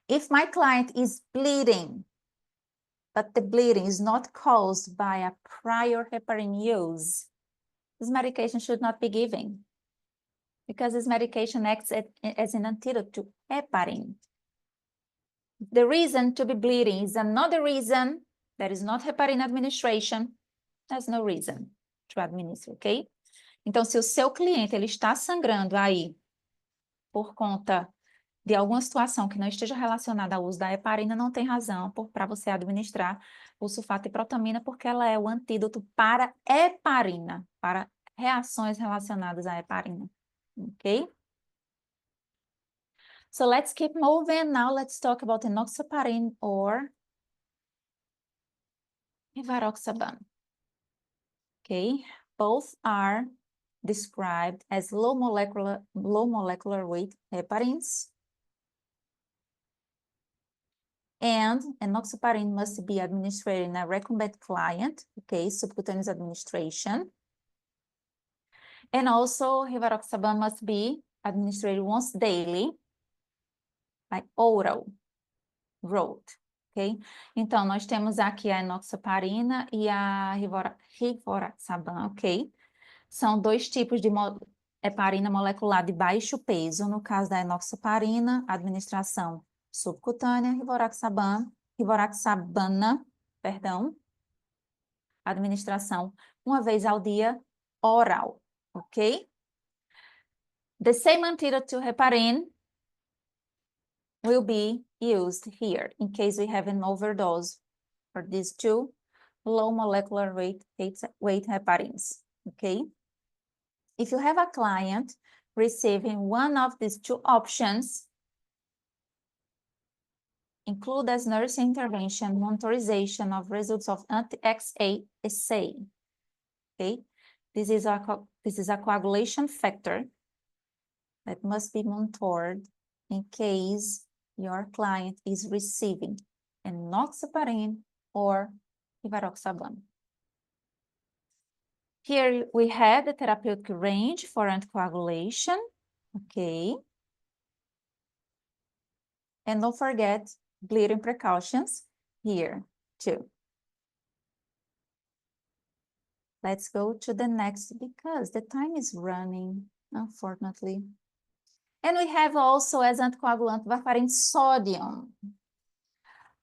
If my client is bleeding, but the bleeding is not caused by a prior heparin use, this medication should not be given, because this medication acts as an antidote to heparin. The reason to be bleeding is another reason There is not heparin administration. There's no reason to administer, ok? Então, se o seu cliente ele está sangrando aí por conta de alguma situação que não esteja relacionada ao uso da heparina, não tem razão para você administrar o sulfato de protamina, porque ela é o antídoto para heparina, para reações relacionadas à heparina, ok? So let's keep moving. Now let's talk about enoxaparin or rivaroxaban. Okay, both are described as low molecular weight heparins. And enoxaparin must be administered in a recombinant client, okay, subcutaneous administration. And also rivaroxaban must be administered once daily, like oral route, ok? Então, nós temos aqui a enoxaparina e a rivaroxaban, ok? São dois tipos de heparina molecular de baixo peso. No caso da enoxaparina, administração subcutânea, rivaroxabana, administração uma vez ao dia, oral, ok? The same antidote to heparin will be used here in case we have an overdose for these two low molecular weight heparins, okay? If you have a client receiving one of these two options, include as nurse intervention monitorization of results of anti-XA assay, okay? This is a coagulation factor that must be monitored in case your client is receiving enoxaparin or rivaroxaban. Here we have the therapeutic range for anticoagulation, okay? And don't forget bleeding precautions here too. Let's go to the next because the time is running, unfortunately. And we have also as anticoagulant warfarin sodium.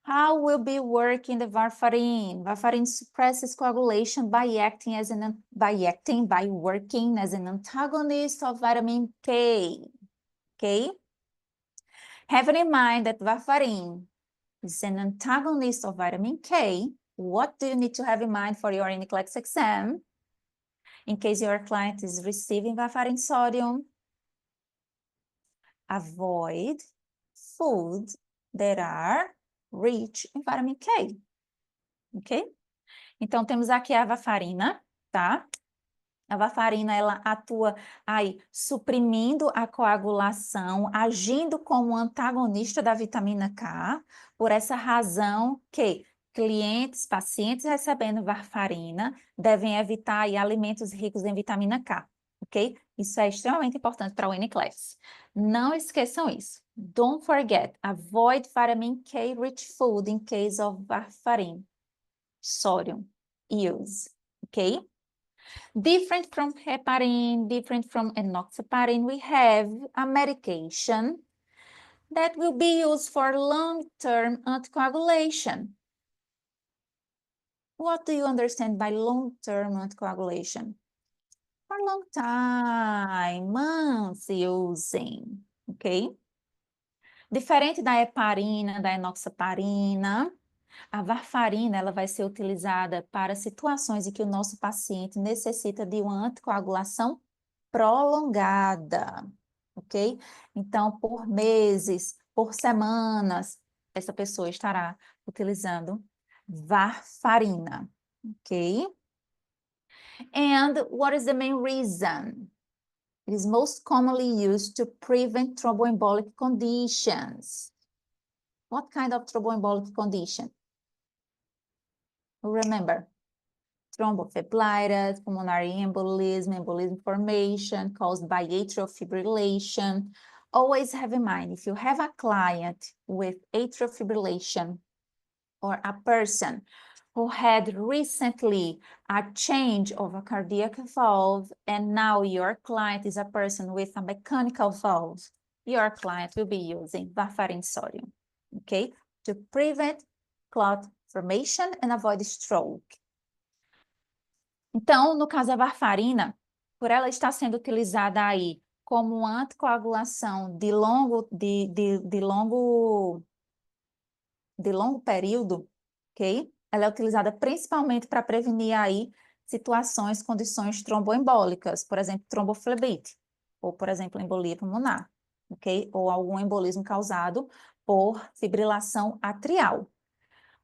How will be working the warfarin? Warfarin suppresses coagulation by working as an antagonist of vitamin K. Okay? Having in mind that warfarin is an antagonist of vitamin K, what do you need to have in mind for your NCLEX exam? In case your client is receiving warfarin sodium, avoid foods that are rich in vitamin K, ok? Então, temos aqui a warfarina, tá? A warfarina, ela atua aí suprimindo a coagulação, agindo como antagonista da vitamina K, por essa razão que pacientes recebendo warfarina devem evitar aí alimentos ricos em vitamina K, ok? Isso é extremamente importante para o NCLEX. Não esqueçam isso. Don't forget, avoid vitamin K rich food in case of warfarin sodium use, okay? Different from heparin, different from enoxaparin, we have a medication that will be used for long-term anticoagulation. What do you understand by long-term anticoagulation? For a long time, months using, ok? Diferente da heparina, da enoxaparina, a warfarina ela vai ser utilizada para situações em que o nosso paciente necessita de uma anticoagulação prolongada, ok? Então, por meses, por semanas, essa pessoa estará utilizando warfarina, ok? And what is the main reason? It is most commonly used to prevent thromboembolic conditions. What kind of thromboembolic condition? Remember, thrombophlebitis, pulmonary embolism, embolism formation caused by atrial fibrillation. Always have in mind, if you have a client with atrial fibrillation or a person who had recently a change of a cardiac valve, and now your client is a person with a mechanical valve, your client will be using warfarin sodium, okay, to prevent clot inflammation and avoid stroke. Então, no caso da varfarina, por ela estar sendo utilizada aí como uma anticoagulação de longo período, ok? Ela é utilizada principalmente para prevenir aí situações, condições tromboembólicas, por exemplo, tromboflebite, ou, por exemplo, embolia pulmonar, ok? Ou algum embolismo causado por fibrilação atrial.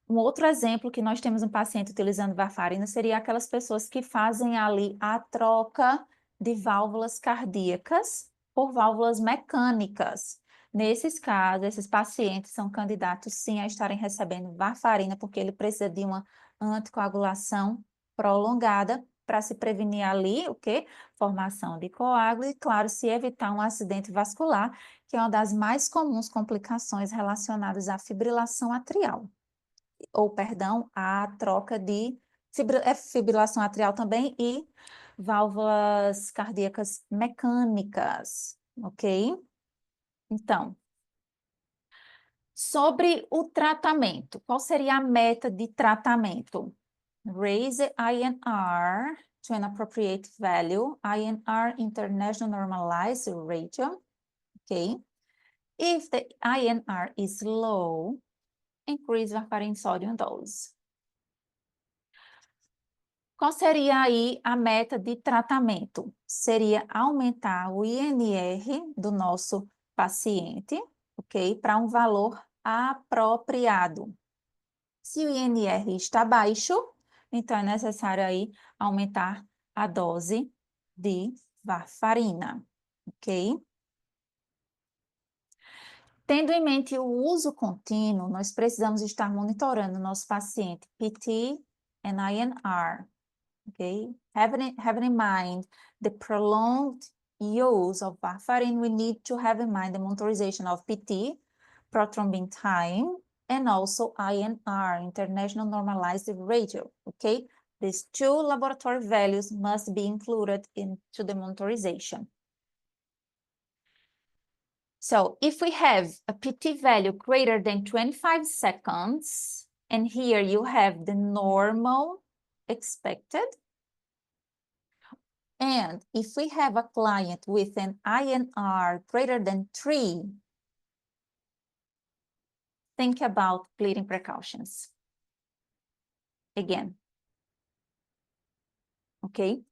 Um outro exemplo que nós temos um paciente utilizando varfarina seria aquelas pessoas que fazem ali a troca de válvulas cardíacas por válvulas mecânicas. Nesses casos, esses pacientes são candidatos sim a estarem recebendo varfarina, porque ele precisa de uma anticoagulação prolongada para se prevenir ali o quê? Formação de coágulo e, claro, se evitar um acidente vascular, que é uma das mais comuns complicações relacionadas à fibrilação atrial. Ou, perdão, a troca de fibrilação atrial também e válvulas cardíacas mecânicas, ok? Então, sobre o tratamento, qual seria a meta de tratamento? Raise INR to an appropriate value, INR International Normalized Ratio, ok? If the INR is low, increase warfarin sodium dose. Qual seria aí a meta de tratamento? Seria aumentar o INR do nosso paciente, ok? Para um valor apropriado. Se o INR está baixo, então é necessário aí aumentar a dose de varfarina, ok? Tendo em mente o uso contínuo, nós precisamos estar monitorando o nosso paciente PT e INR. Okay, having in mind the prolonged use of warfarin, we need to have in mind the monitorization of PT, prothrombin time, and also INR, International Normalized Ratio, okay? These two laboratory values must be included into the monitorization. So if we have a PT value greater than 25 seconds, and here you have the normal expected. And if we have a client with an INR greater than 3, think about bleeding precautions. Again. Ok?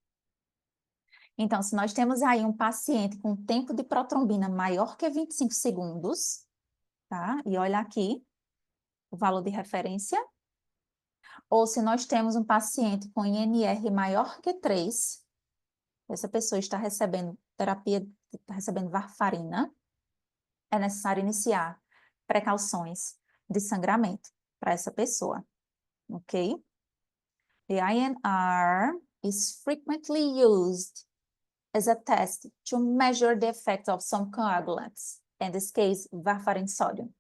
Então, se nós temos aí um paciente com tempo de protrombina maior que 25 segundos, tá? E olha aqui o valor de referência. Ou se nós temos um paciente com INR maior que 3, essa pessoa está recebendo terapia, está recebendo varfarina, é necessário iniciar precauções de sangramento para essa pessoa, ok? The INR is frequently used as a test to measure the effect of some coagulants, in this case, warfarin sodium.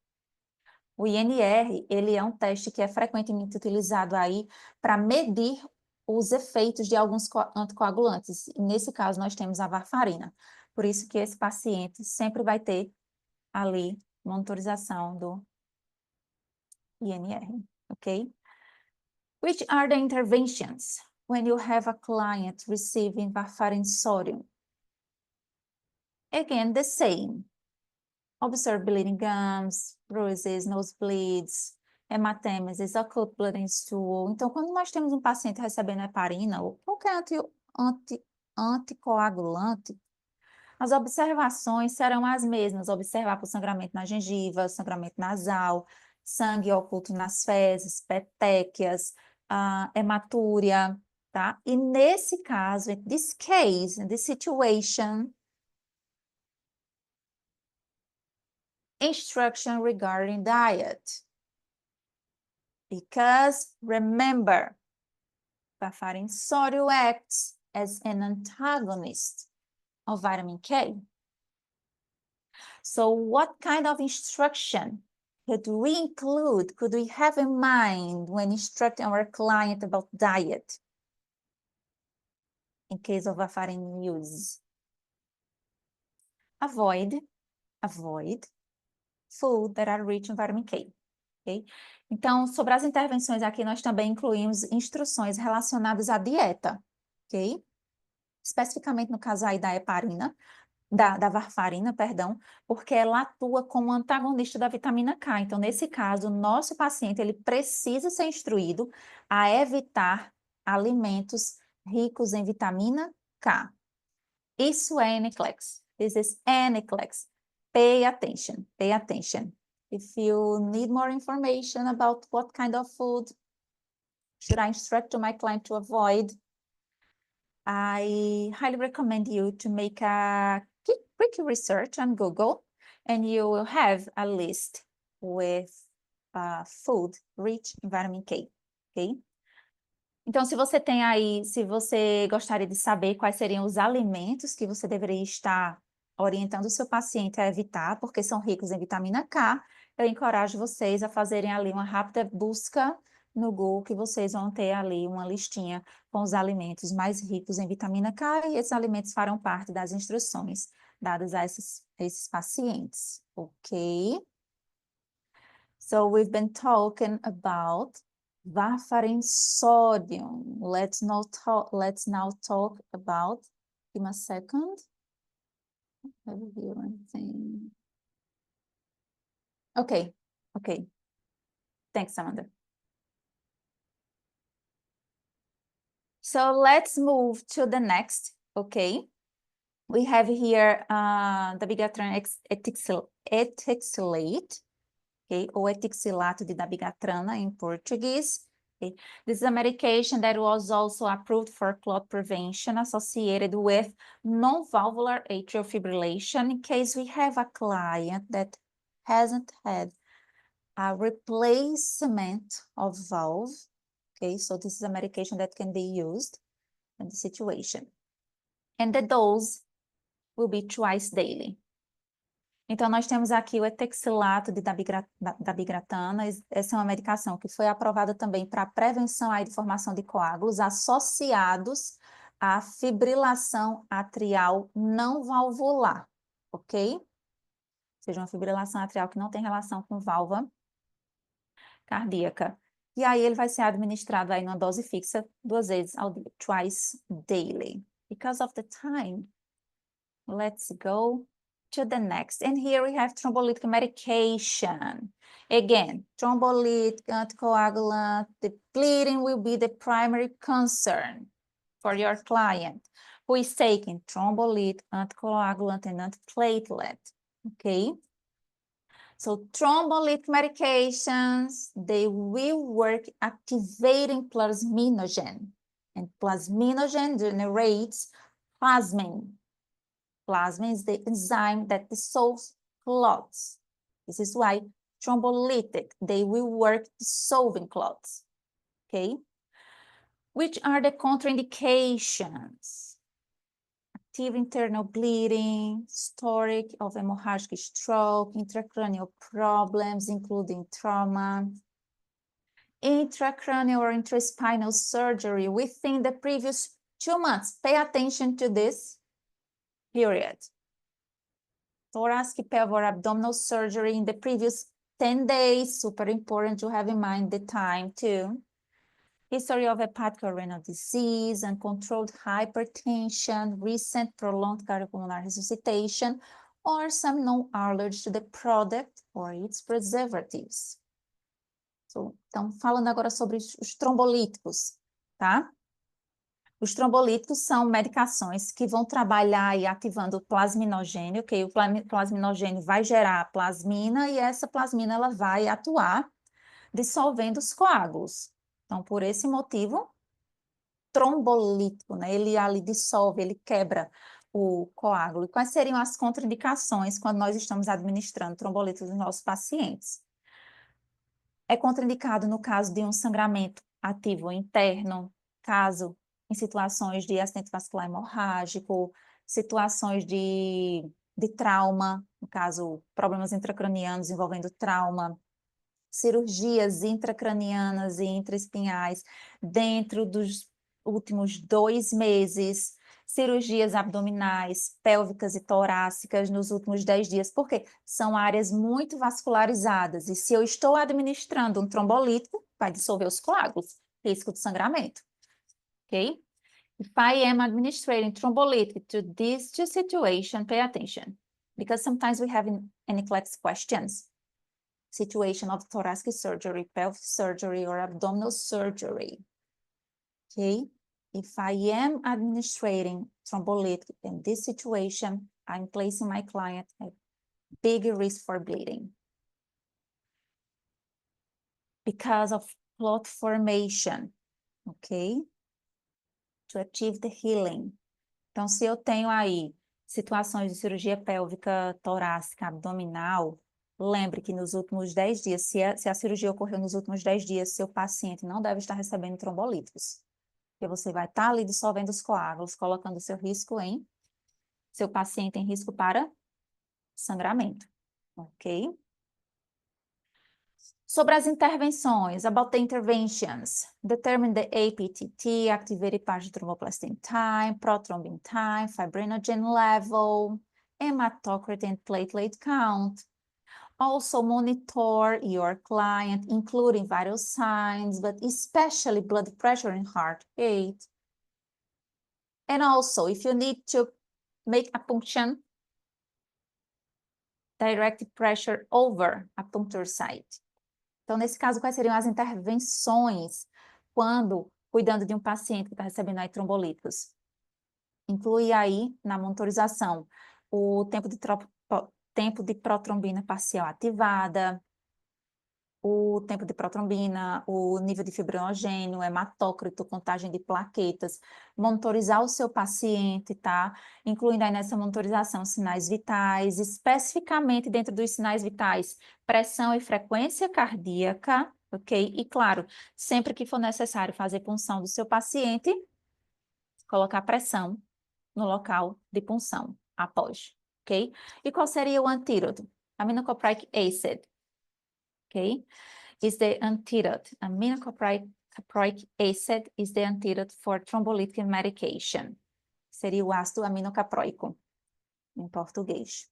O INR, ele é um teste que é frequentemente utilizado aí para medir os efeitos de alguns anticoagulantes. E nesse caso, nós temos a varfarina. Por isso que esse paciente sempre vai ter ali monitorização do INR, ok? Which are the interventions when you have a client receiving warfarin sodium? Again, the same. Observe bleeding gums, bruises, nosebleeds, hematemesis, occult blood in stool. Então, quando nós temos um paciente recebendo heparina ou qualquer anticoagulante, as observações serão as mesmas. Observar por sangramento na gengiva, sangramento nasal, sangue oculto nas fezes, petequias, hematúria, tá? E nesse caso, in this case, in this situation, instruction regarding diet. Because remember, warfarin sodium acts as an antagonist of vitamin K. So what kind of instruction could we include, could we have in mind when instructing our client about diet in case of warfarin use? Avoid food that are rich in vitamin K. ok? Então, sobre as intervenções aqui, nós também incluímos instruções relacionadas à dieta, ok? Especificamente no caso aí da heparina, da varfarina, perdão, porque ela atua como antagonista da vitamina K. Então, nesse caso, o nosso paciente, ele precisa ser instruído a evitar alimentos ricos em vitamina K. Isso é NCLEX. This is NCLEX. Pay attention, pay attention. If you need more information about what kind of food should I instruct to my client to avoid, I highly recommend you to make a quick research on Google, and you will have a list with food rich in vitamin K, ok? Então, se você gostaria de saber quais seriam os alimentos que você deveria estar orientando o seu paciente a evitar, porque são ricos em vitamina K, eu encorajo vocês a fazerem ali uma rápida busca no Google, que vocês vão ter ali uma listinha com os alimentos mais ricos em vitamina K, e esses alimentos farão parte das instruções dadas a esses pacientes, ok? So we've been talking about warfarin sodium. Let's now talk about, give me a second. Have you anything? Okay. Thanks, Amanda. So let's move to the next, okay? We have here the dabigatran etixylate, okay, ou etixilato de dabigatrana in Portuguese. Okay. This is a medication that was also approved for clot prevention associated with non-valvular atrial fibrillation in case we have a client that hasn't had a replacement of valve. Okay, so this is a medication that can be used in the situation. And the dose will be twice daily. Então, nós temos aqui o etixilato de dabigratana. Essa é uma medicação que foi aprovada também para a prevenção aí de formação de coágulos associados à fibrilação atrial não valvular, ok? Ou seja, uma fibrilação atrial que não tem relação com válvula cardíaca. E aí ele vai ser administrado aí numa dose fixa 2 vezes ao dia, twice daily. Because of the time, let's go to the next. And here we have thrombolytic medication. Again, thrombolytic, anticoagulant, the bleeding will be the primary concern for your client who is taking thrombolytic, anticoagulant, and antiplatelet, okay? So thrombolytic medications, they will work activating plasminogen, and plasminogen generates plasmin. Plasmin is the enzyme that dissolves clots. This is why thrombolytic, they will work dissolving clots, okay? Which are the contraindications? Active internal bleeding, historic of hemorrhagic stroke, intracranial problems, including trauma, intracranial or intraspinal surgery within the previous 2 months. Pay attention to this. Period. Thoracic, pelvic, or abdominal surgery in the previous 10 days. Super important to have in mind the time too. History of hepatic or renal disease, uncontrolled hypertension, recent prolonged cardiopulmonary resuscitation, or some known allergy to the product or its preservatives. So, então, falando agora sobre os trombolíticos, tá? Os trombolíticos são medicações que vão trabalhar aí ativando o plasminogênio, ok? O plasminogênio vai gerar plasmina e essa plasmina ela vai atuar dissolvendo os coágulos. Então, por esse motivo, trombolítico, né? Ele ali dissolve, ele quebra o coágulo. E quais seriam as contraindicações quando nós estamos administrando trombolíticos nos nossos pacientes? É contraindicado no caso de um sangramento ativo interno, caso em situações de acidente vascular hemorrágico, situações de trauma, no caso, problemas intracranianos envolvendo trauma, cirurgias intracranianas e intraespinhais dentro dos últimos 2 meses, cirurgias abdominais, pélvicas e torácicas nos últimos 10 dias, porque são áreas muito vascularizadas, e se eu estou administrando um trombolítico, vai dissolver os coágulos, risco de sangramento, ok? If I am administering thrombolytic to these two situations, pay attention, because sometimes we have NCLEX questions. Situation of thoracic surgery, pelvic surgery, or abdominal surgery. Okay? If I am administrating thrombolytic in this situation, I'm placing my client at big risk for bleeding. Because of clot formation, okay? To achieve the healing. Então, se eu tenho aí situações de cirurgia pélvica, torácica, abdominal, lembre que nos últimos 10 dias, se a cirurgia ocorreu nos últimos 10 dias, seu paciente não deve estar recebendo trombolíticos. Porque você vai estar ali dissolvendo os coágulos, colocando seu paciente em risco para sangramento, ok? Sobre as intervenções, about the interventions, determine the APTT, activated partial thromboplastin time, prothrombin time, fibrinogen level, hematocrit and platelet count. Also monitor your client, including vital signs, but especially blood pressure and heart rate. And also, if you need to make a punction, direct pressure over a puncture site. Então, nesse caso, quais seriam as intervenções quando cuidando de um paciente que está recebendo aí trombolíticos? Inclui aí, na monitorização, o tempo de protrombina parcial ativada, o tempo de protrombina, o nível de fibrinogênio, hematócrito, contagem de plaquetas, monitorizar o seu paciente, tá? Incluindo aí nessa monitorização sinais vitais, especificamente dentro dos sinais vitais, pressão e frequência cardíaca, ok? E claro, sempre que for necessário fazer punção do seu paciente, colocar pressão no local de punção após, ok? E qual seria o antídoto? Aminocopric acid. Okay, is the antidote. Aminocaproic acid is the antidote for thrombolytic medication. Seria o ácido aminocaproico, em português.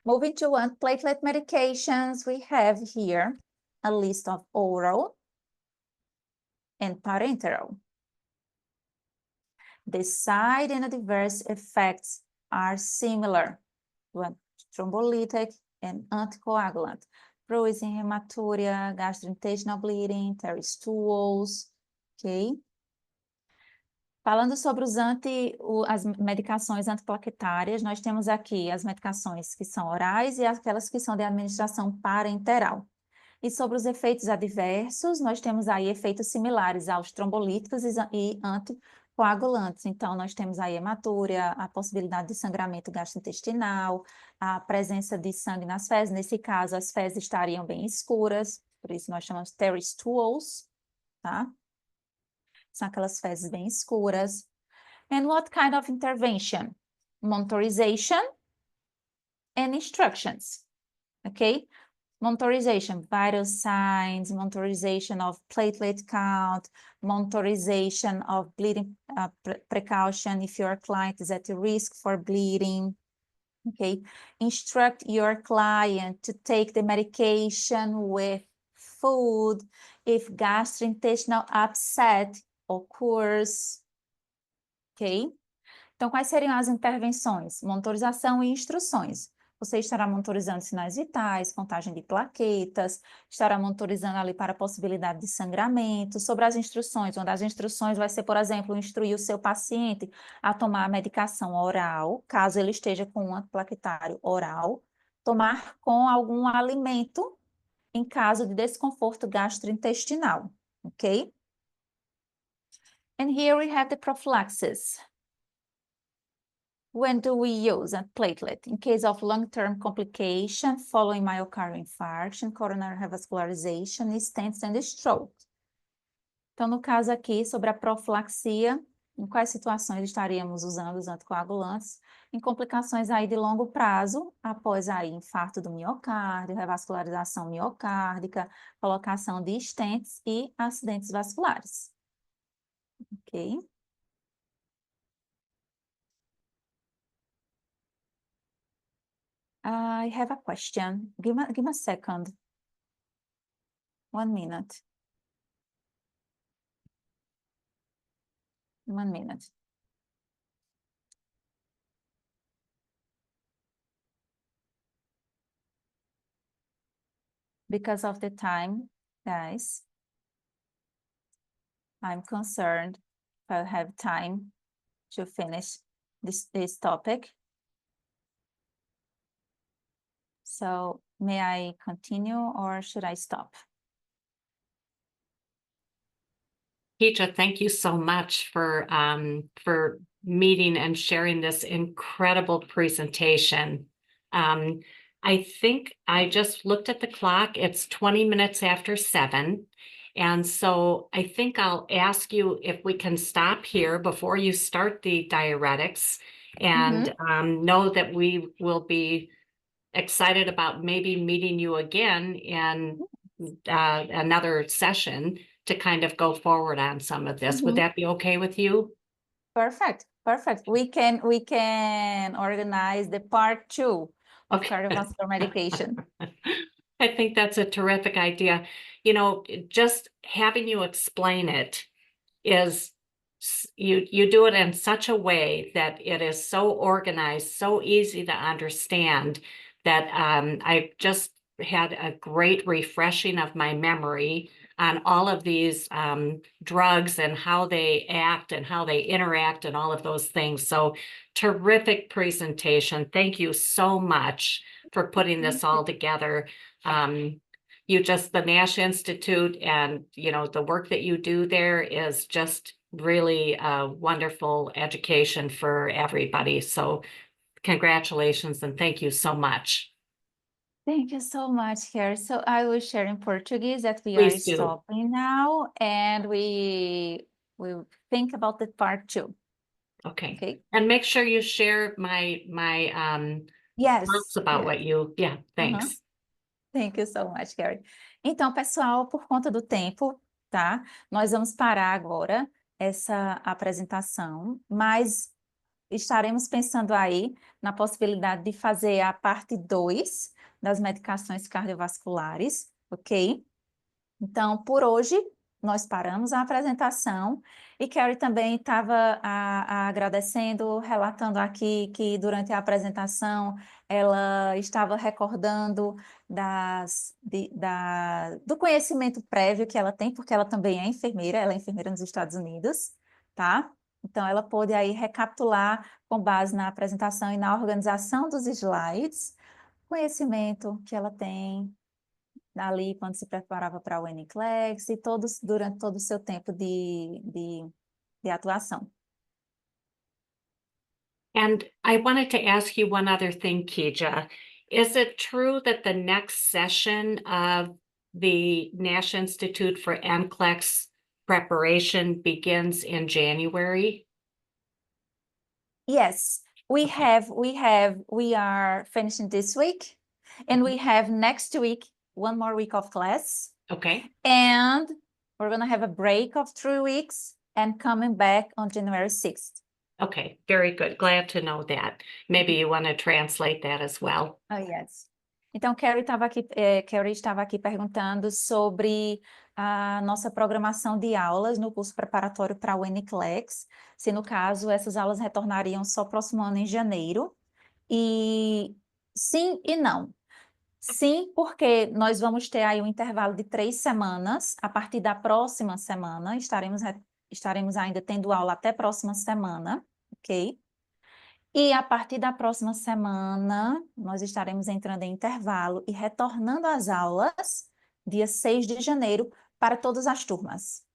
Moving to platelet medications, we have here a list of oral and parenteral. The side and adverse effects are similar to thrombolytic and anticoagulant, bruising, hematuria, gastrointestinal bleeding, Terry stools, ok? Falando sobre as medicações antiplaquetárias, nós temos aqui as medicações que são orais e aquelas que são de administração parenteral. E sobre os efeitos adversos, nós temos aí efeitos similares aos trombolíticos e anticoagulantes. Então, nós temos aí hematúria, a possibilidade de sangramento gastrointestinal, a presença de sangue nas fezes. Nesse caso, as fezes estariam bem escuras, por isso nós chamamos Terry stools, tá? São aquelas fezes bem escuras. And what kind of intervention? Monitorization and instructions, okay? Monitorization, vital signs, monitorization of platelet count, monitorization of bleeding precaution if your client is at risk for bleeding, okay? Instruct your client to take the medication with food if gastrointestinal upset occurs, ok? Então, quais seriam as intervenções? Monitorização e instruções. Você estará monitorizando sinais vitais, contagem de plaquetas, estará monitorizando ali para a possibilidade de sangramento. Sobre as instruções, uma das instruções vai ser, por exemplo, instruir o seu paciente a tomar a medicação oral, caso ele esteja com um antiplaquetário oral, tomar com algum alimento em caso de desconforto gastrointestinal, ok? And here we have the prophylaxis. When do we use a platelet? In case of long-term complication following myocardial infarction, coronary revascularization, stents and stroke. Então, no caso aqui, sobre a profilaxia, em quais situações estaríamos usando os anticoagulantes? Em complicações aí de longo prazo, após aí infarto do miocárdio, revascularização miocárdica, colocação de stents e acidentes vasculares. Ok? I have a question. Give me a second. 1 minute. 1 minute. Because of the time, guys, I'm concerned if I'll have time to finish this topic. So may I continue or should I stop? Keisha, thank you so much for meeting and sharing this incredible presentation. I think I just looked at the clock. It's 20 minutes after 7. And so I think I'll ask you if we can stop here before you start the diuretics and know that we will be excited about maybe meeting you again in another session to kind of go forward on some of this. Would that be okay with you? Perfect, perfect. We can organize the part 2 of cardiovascular medication. I think that's a terrific idea. You know, just having you explain it is you do it in such a way that it is so organized, so easy to understand that I just had a great refreshing of my memory on all of these drugs and how they act and how they interact and all of those things. So terrific presentation. Thank you so much for putting this all together. The NASH Institute and, you know, the work that you do there is just really a wonderful education for everybody. So congratulations and thank you so much. Thank you so much, Carrie. So I will share in Portuguese that we Please are do. stopping now, and we will think about the part 2. Okay. Okay. And make sure you share my Yes. thoughts about Yes. what you, yeah, thanks. Thank you so much, Carrie. Então, pessoal, por conta do tempo, tá? Nós vamos parar agora essa apresentação, mas estaremos pensando aí na possibilidade de fazer a parte 2 das medicações cardiovasculares, ok? Então, por hoje, nós paramos a apresentação e Carrie também estava agradecendo, relatando aqui que durante a apresentação ela estava recordando do conhecimento prévio que ela tem, porque ela também é enfermeira, ela é enfermeira nos Estados Unidos, tá? Então, ela pôde aí recapitular com base na apresentação e na organização dos slides, conhecimento que ela tem ali quando se preparava para o NCLEX e durante todo o seu tempo de atuação. And I wanted to ask you one other thing, Keisha. Is it true that the next session of the NASH Institute for NCLEX preparation begins in January? Yes, we are finishing this week, and we have next week, 1 more week of class. Okay. And we're going to have a break of 3 weeks and coming back on January 6th. Okay, very good. Glad to know that. Maybe you want to translate that as well. Oh, yes. Então, Carrie estava aqui perguntando sobre a nossa programação de aulas no curso preparatório para o NCLEX, se no caso essas aulas retornariam só próximo ano em janeiro. E sim e não. Sim, porque nós vamos ter aí um intervalo de 3 semanas. A partir da próxima semana, estaremos ainda tendo aula até próxima semana, ok? E a partir da próxima semana, nós estaremos entrando em intervalo e retornando às aulas dia 6 de janeiro para todas as turmas.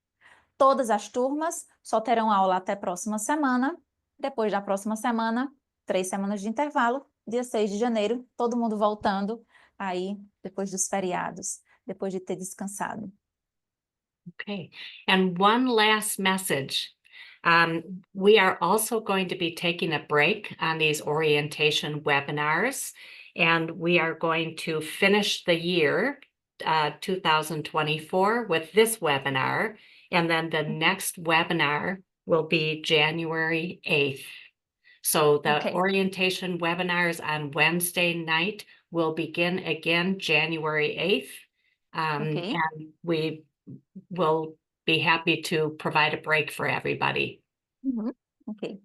Todas as turmas só terão aula até próxima semana. Depois da próxima semana, 3 semanas de intervalo, dia 6 de janeiro, todo mundo voltando aí depois dos feriados, depois de ter descansado. Okay. And one last message. We are also going to be taking a break on these orientation webinars, and we are going to finish the year 2024 with this webinar, and then the next webinar will be January 8th. So the Okay. orientation webinars on Wednesday night will begin again January 8th. Ok. And we will be happy to provide a break for everybody. Uhum. Ok.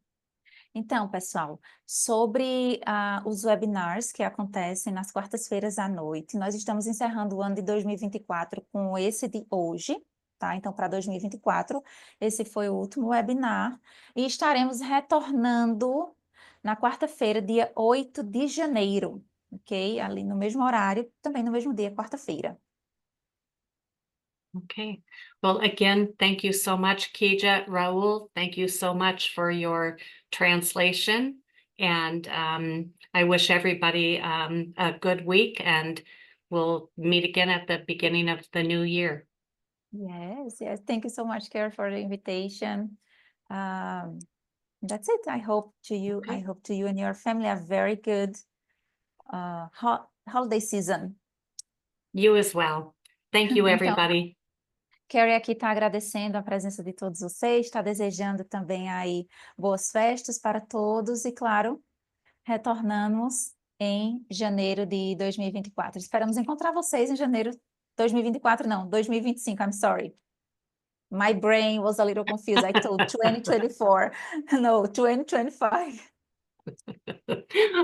Então, pessoal, sobre os webinars que acontecem nas quartas-feiras à noite, nós estamos encerrando o ano de 2024 com esse de hoje, tá? Então, para 2024, esse foi o último webinar e estaremos retornando na quarta-feira, dia 8 de janeiro, ok? Ali no mesmo horário, também no mesmo dia, quarta-feira. Okay. Well, again, thank you so much, Kija. Raul, thank you so much for your translation. And I wish everybody a good week, and we'll meet again at the beginning of the new year. Yes, yes. Thank you so much, Carol, for the invitation. That's it. I hope you and your family a very good holiday season. You as well. Thank you, Então, everybody. Carrie aqui está agradecendo a presença de todos vocês, está desejando também aí boas festas para todos e, claro, retornamos em janeiro de 2024. Esperamos encontrar vocês em janeiro de 2024, não, 2025, I'm sorry. My brain was a little confused. I told 2024. No, 2025.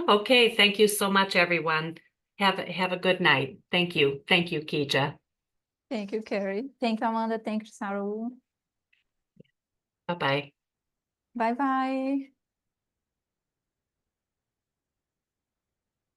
Okay, thank you so much, everyone. Have a good night. Thank you. Thank you, Kija. Thank you, Carrie. Thank you, Amanda. Thank you, Saru. Bye-bye. Bye-bye.